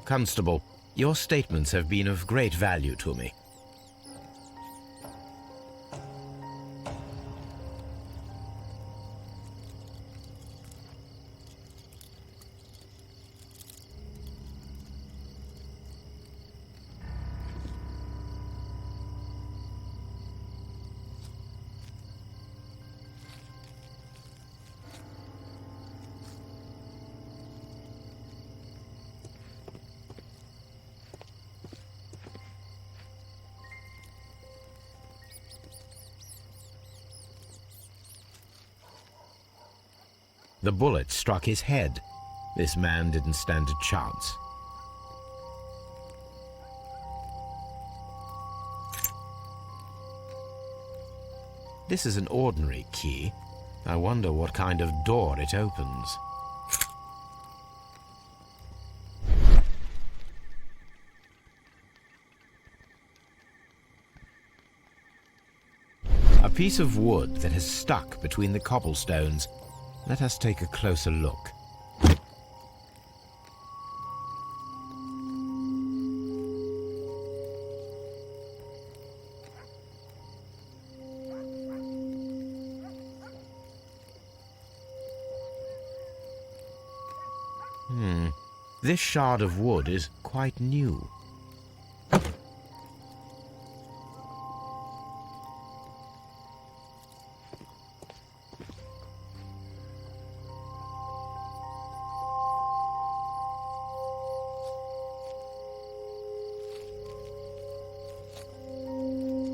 Constable, your statements have been of great value to me. The bullet struck his head. This man didn't stand a chance. This is an ordinary key. I wonder what kind of door it opens. A piece of wood that has stuck between the cobblestones. Let us take a closer look. This shard of wood is quite new.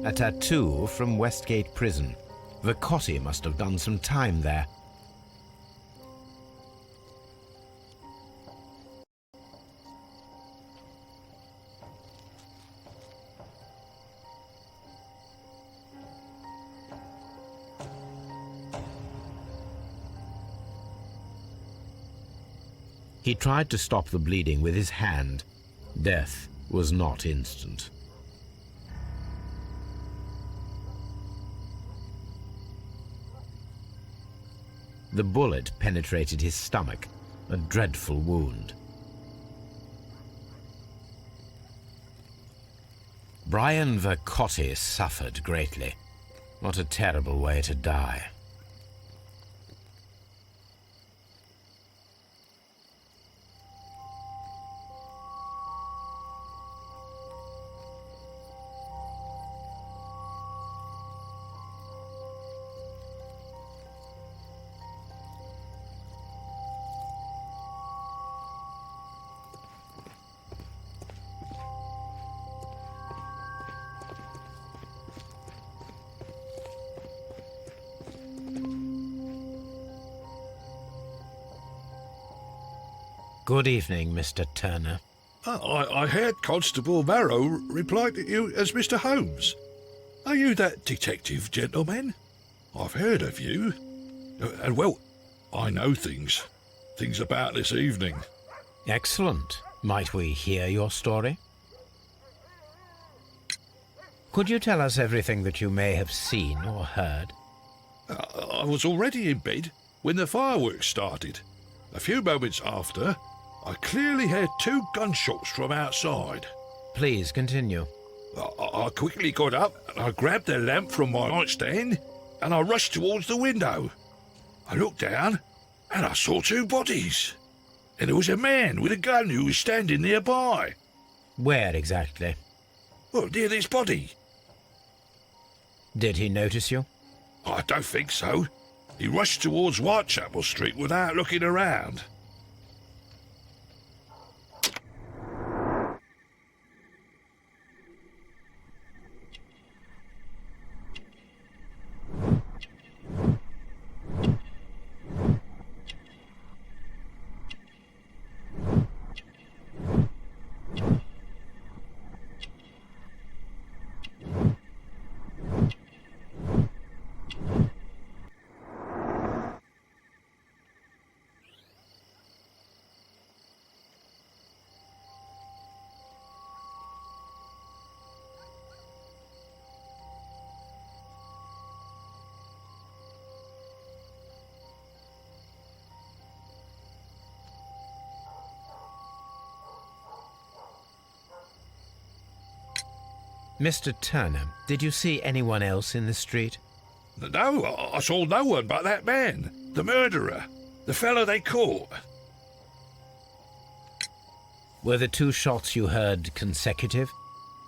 A tattoo from Westgate Prison. Vicotti must have done some time there. He tried to stop the bleeding with his hand. Death was not instant. The bullet penetrated his stomach, a dreadful wound. Brian Vicotti suffered greatly. What a terrible way to die. Good evening, Mr. Turner. I heard Constable Marrow reply to you as Mr. Holmes. Are you that detective gentleman? I've heard of you. And, well, I know things about this evening. Excellent. Might we hear your story? Could you tell us everything that you may have seen or heard? I was already in bed when the fireworks started. A few moments after, I clearly heard 2 gunshots from outside. Please continue. I quickly got up and I grabbed the lamp from my nightstand and I rushed towards the window. I looked down and I saw 2 bodies. And there was a man with a gun who was standing nearby. Where exactly? Well, near this body. Did he notice you? I don't think so. He rushed towards Whitechapel Street without looking around. Mr. Turner, did you see anyone else in the street? No, I saw no one but that man, the murderer, the fellow they caught. Were the 2 shots you heard consecutive?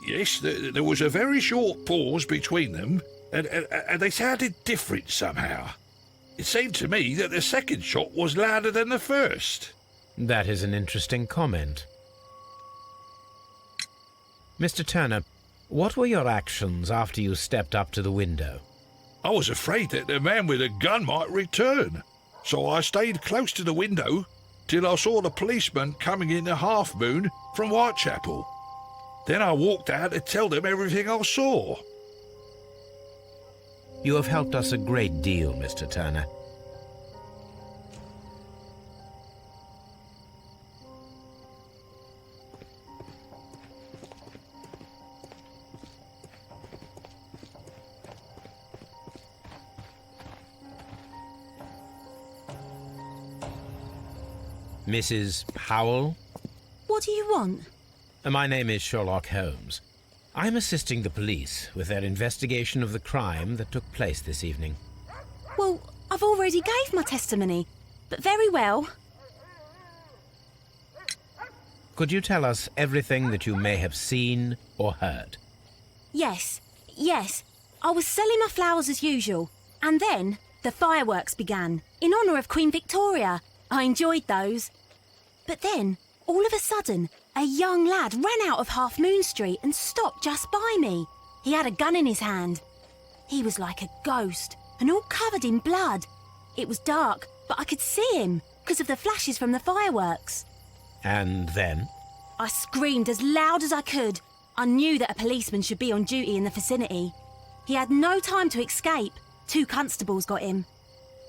Yes, there was a very short pause between them, and they sounded different somehow. It seemed to me that the second shot was louder than the first. That is an interesting comment. Mr. Turner, what were your actions after you stepped up to the window? I was afraid that the man with a gun might return, so I stayed close to the window till I saw the policeman coming in the Half Moon from Whitechapel. Then I walked out to tell them everything I saw. You have helped us a great deal, Mr. Turner. Mrs. Powell? What do you want? My name is Sherlock Holmes. I'm assisting the police with their investigation of the crime that took place this evening. Well, I've already gave my testimony, but very well. Could you tell us everything that you may have seen or heard? Yes. I was selling my flowers as usual, and then the fireworks began, in honour of Queen Victoria. I enjoyed those. But then, all of a sudden, a young lad ran out of Half Moon Street and stopped just by me. He had a gun in his hand. He was like a ghost, and all covered in blood. It was dark, but I could see him, because of the flashes from the fireworks. And then? I screamed as loud as I could. I knew that a policeman should be on duty in the vicinity. He had no time to escape. 2 constables got him.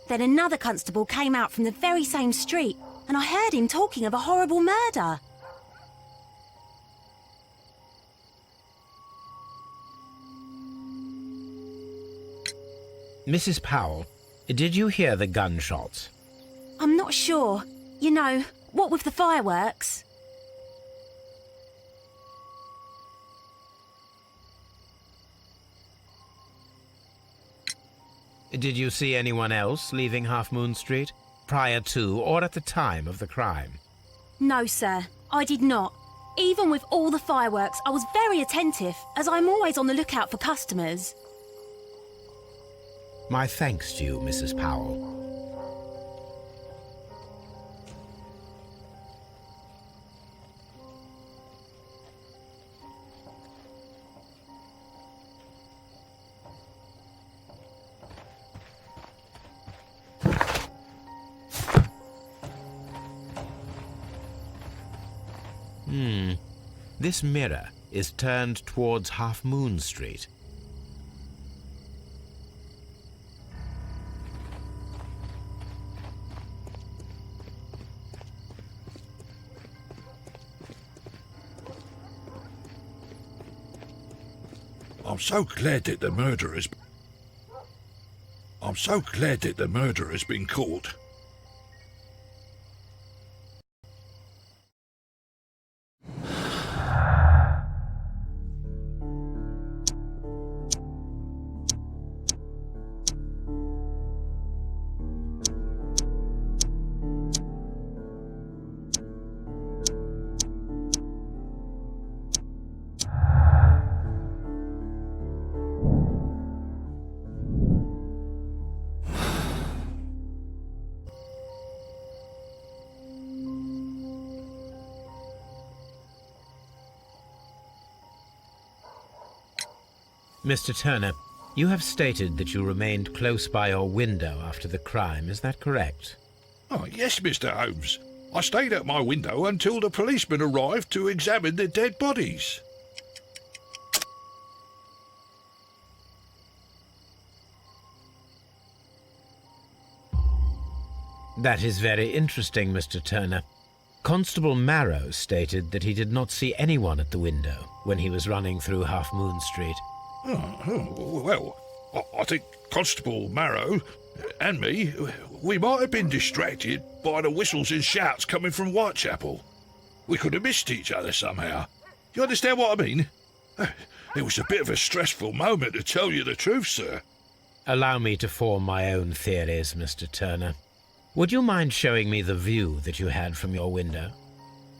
Then another constable came out from the very same street, and I heard him talking of a horrible murder. Mrs. Powell, did you hear the gunshots? I'm not sure. You know, what with the fireworks? Did you see anyone else leaving Half Moon Street, prior to or at the time of the crime? No, sir, I did not. Even with all the fireworks, I was very attentive, as I'm always on the lookout for customers. My thanks to you, Mrs. Powell. This mirror is turned towards Half Moon Street. I'm so glad that the murderer's been caught. Mr. Turner, you have stated that you remained close by your window after the crime. Is that correct? Oh, yes, Mr. Holmes. I stayed at my window until the policeman arrived to examine the dead bodies. That is very interesting, Mr. Turner. Constable Marrow stated that he did not see anyone at the window when he was running through Half Moon Street. Well, I think Constable Marrow and me, we might have been distracted by the whistles and shouts coming from Whitechapel. We could have missed each other somehow. You understand what I mean? It was a bit of a stressful moment, to tell you the truth, sir. Allow me to form my own theories, Mr. Turner. Would you mind showing me the view that you had from your window?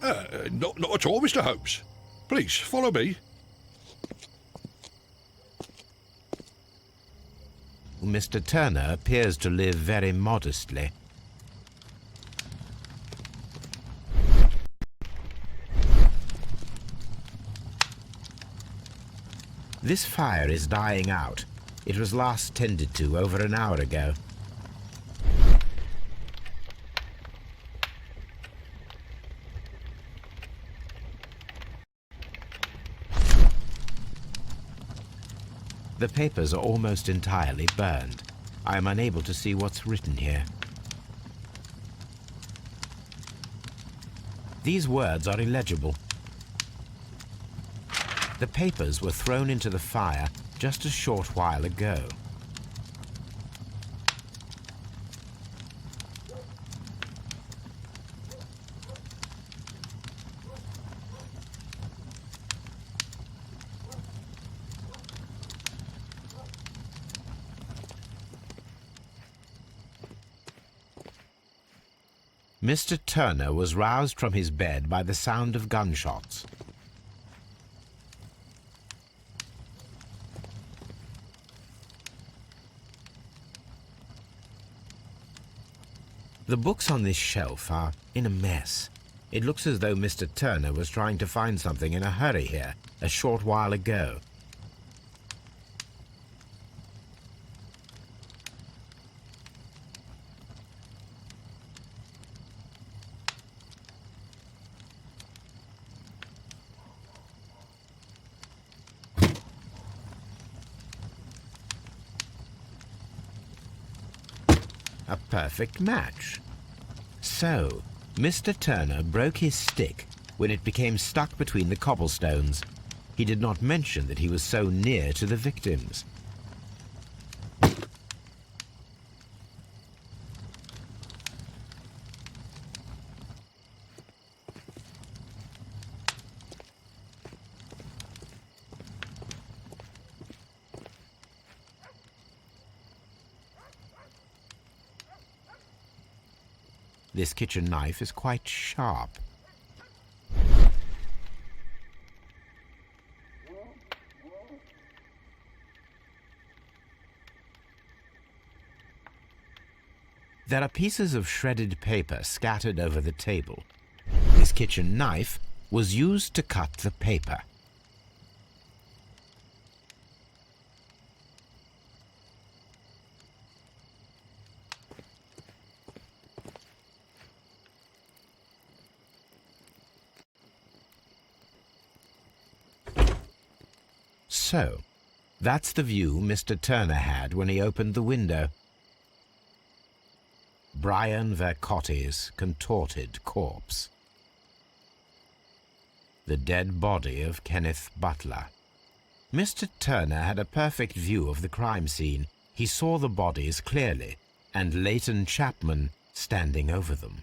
Not at all, Mr. Holmes. Please, follow me. Mr. Turner appears to live very modestly. This fire is dying out. It was last tended to over an hour ago. The papers are almost entirely burned. I am unable to see what's written here. These words are illegible. The papers were thrown into the fire just a short while ago. Mr. Turner was roused from his bed by the sound of gunshots. The books on this shelf are in a mess. It looks as though Mr. Turner was trying to find something in a hurry here a short while ago. A perfect match. So, Mr. Turner broke his stick when it became stuck between the cobblestones. He did not mention that he was so near to the victims. This kitchen knife is quite sharp. There are pieces of shredded paper scattered over the table. This kitchen knife was used to cut the paper. so. That's the view Mr. Turner had when he opened the window. Brian Vercotti's contorted corpse. The dead body of Kenneth Butler. Mr. Turner had a perfect view of the crime scene. He saw the bodies clearly, and Leighton Chapman standing over them.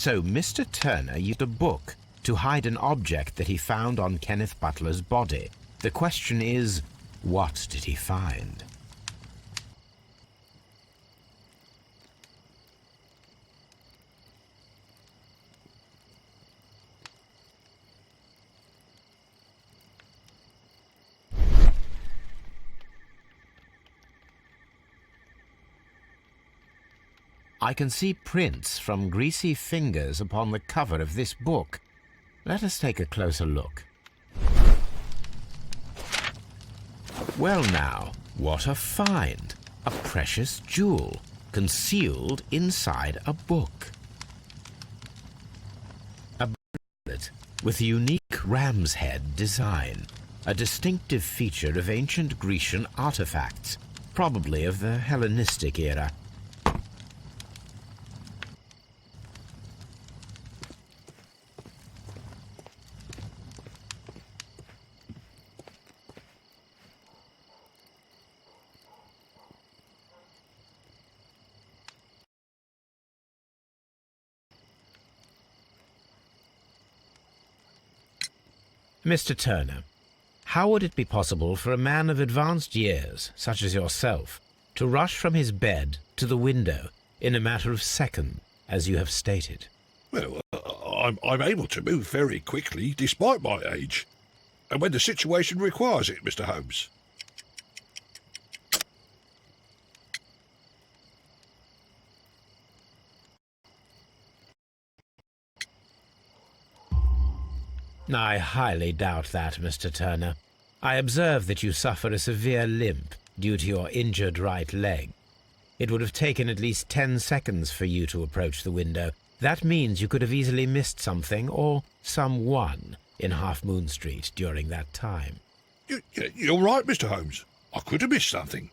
So Mr. Turner used a book to hide an object that he found on Kenneth Butler's body. The question is, what did he find? I can see prints from greasy fingers upon the cover of this book. Let us take a closer look. Well now, what a find! A precious jewel, concealed inside a book. A bracelet with a unique ram's head design, a distinctive feature of ancient Grecian artifacts, probably of the Hellenistic era. Mr. Turner, how would it be possible for a man of advanced years, such as yourself, to rush from his bed to the window in a matter of seconds, as you have stated? Well, I'm able to move very quickly, despite my age. And when the situation requires it, Mr. Holmes. I highly doubt that, Mr. Turner. I observe that you suffer a severe limp due to your injured right leg. It would have taken at least 10 seconds for you to approach the window. That means you could have easily missed something or someone in Half Moon Street during that time. You're right, Mr. Holmes. I could have missed something.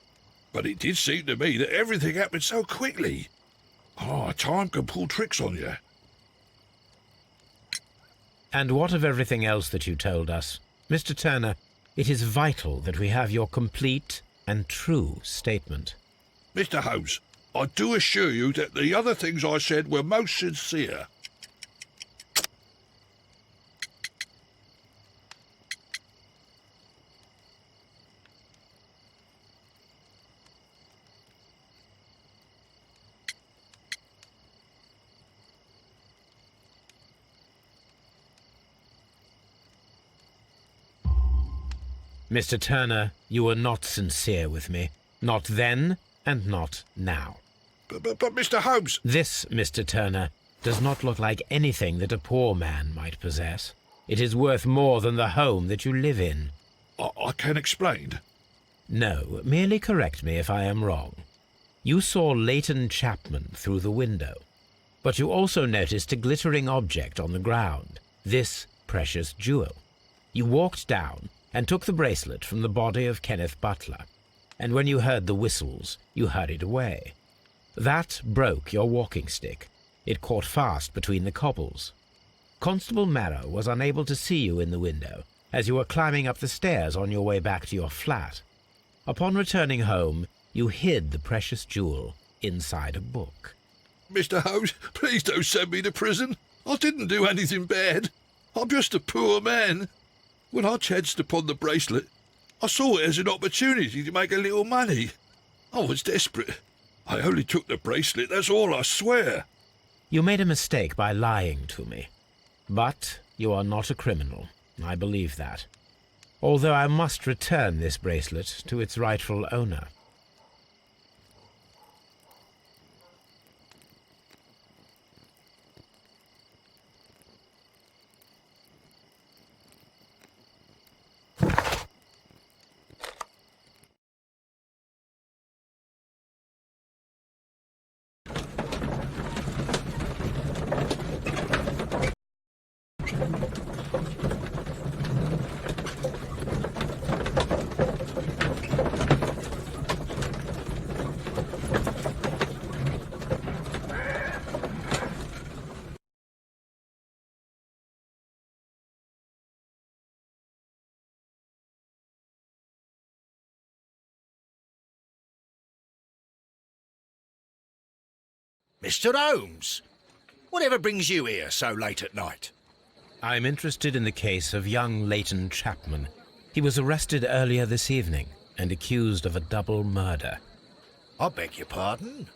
But it did seem to me that everything happened so quickly. Time can pull tricks on you. And what of everything else that you told us? Mr. Turner, it is vital that we have your complete and true statement. Mr. Holmes, I do assure you that the other things I said were most sincere. Mr. Turner, you were not sincere with me. Not then, and not now. But Mr. Holmes... This, Mr. Turner, does not look like anything that a poor man might possess. It is worth more than the home that you live in. I can explain. No, merely correct me if I am wrong. You saw Leighton Chapman through the window, but you also noticed a glittering object on the ground, this precious jewel. You walked down and took the bracelet from the body of Kenneth Butler, and when you heard the whistles, you hurried away. That broke your walking stick. It caught fast between the cobbles. Constable Marrow was unable to see you in the window, as you were climbing up the stairs on your way back to your flat. Upon returning home, you hid the precious jewel inside a book. Mr. Holmes, please don't send me to prison. I didn't do anything bad. I'm just a poor man. When I chanced upon the bracelet, I saw it as an opportunity to make a little money. I was desperate. I only took the bracelet, that's all, I swear. You made a mistake by lying to me. But you are not a criminal. I believe that. Although I must return this bracelet to its rightful owner. Mr. Holmes, Whatever brings you here so late at night? I'm interested in the case of young Leighton Chapman. He was arrested earlier this evening and accused of a double murder. I beg your pardon?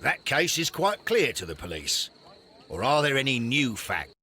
That case is quite clear to the police. Or are there any new facts?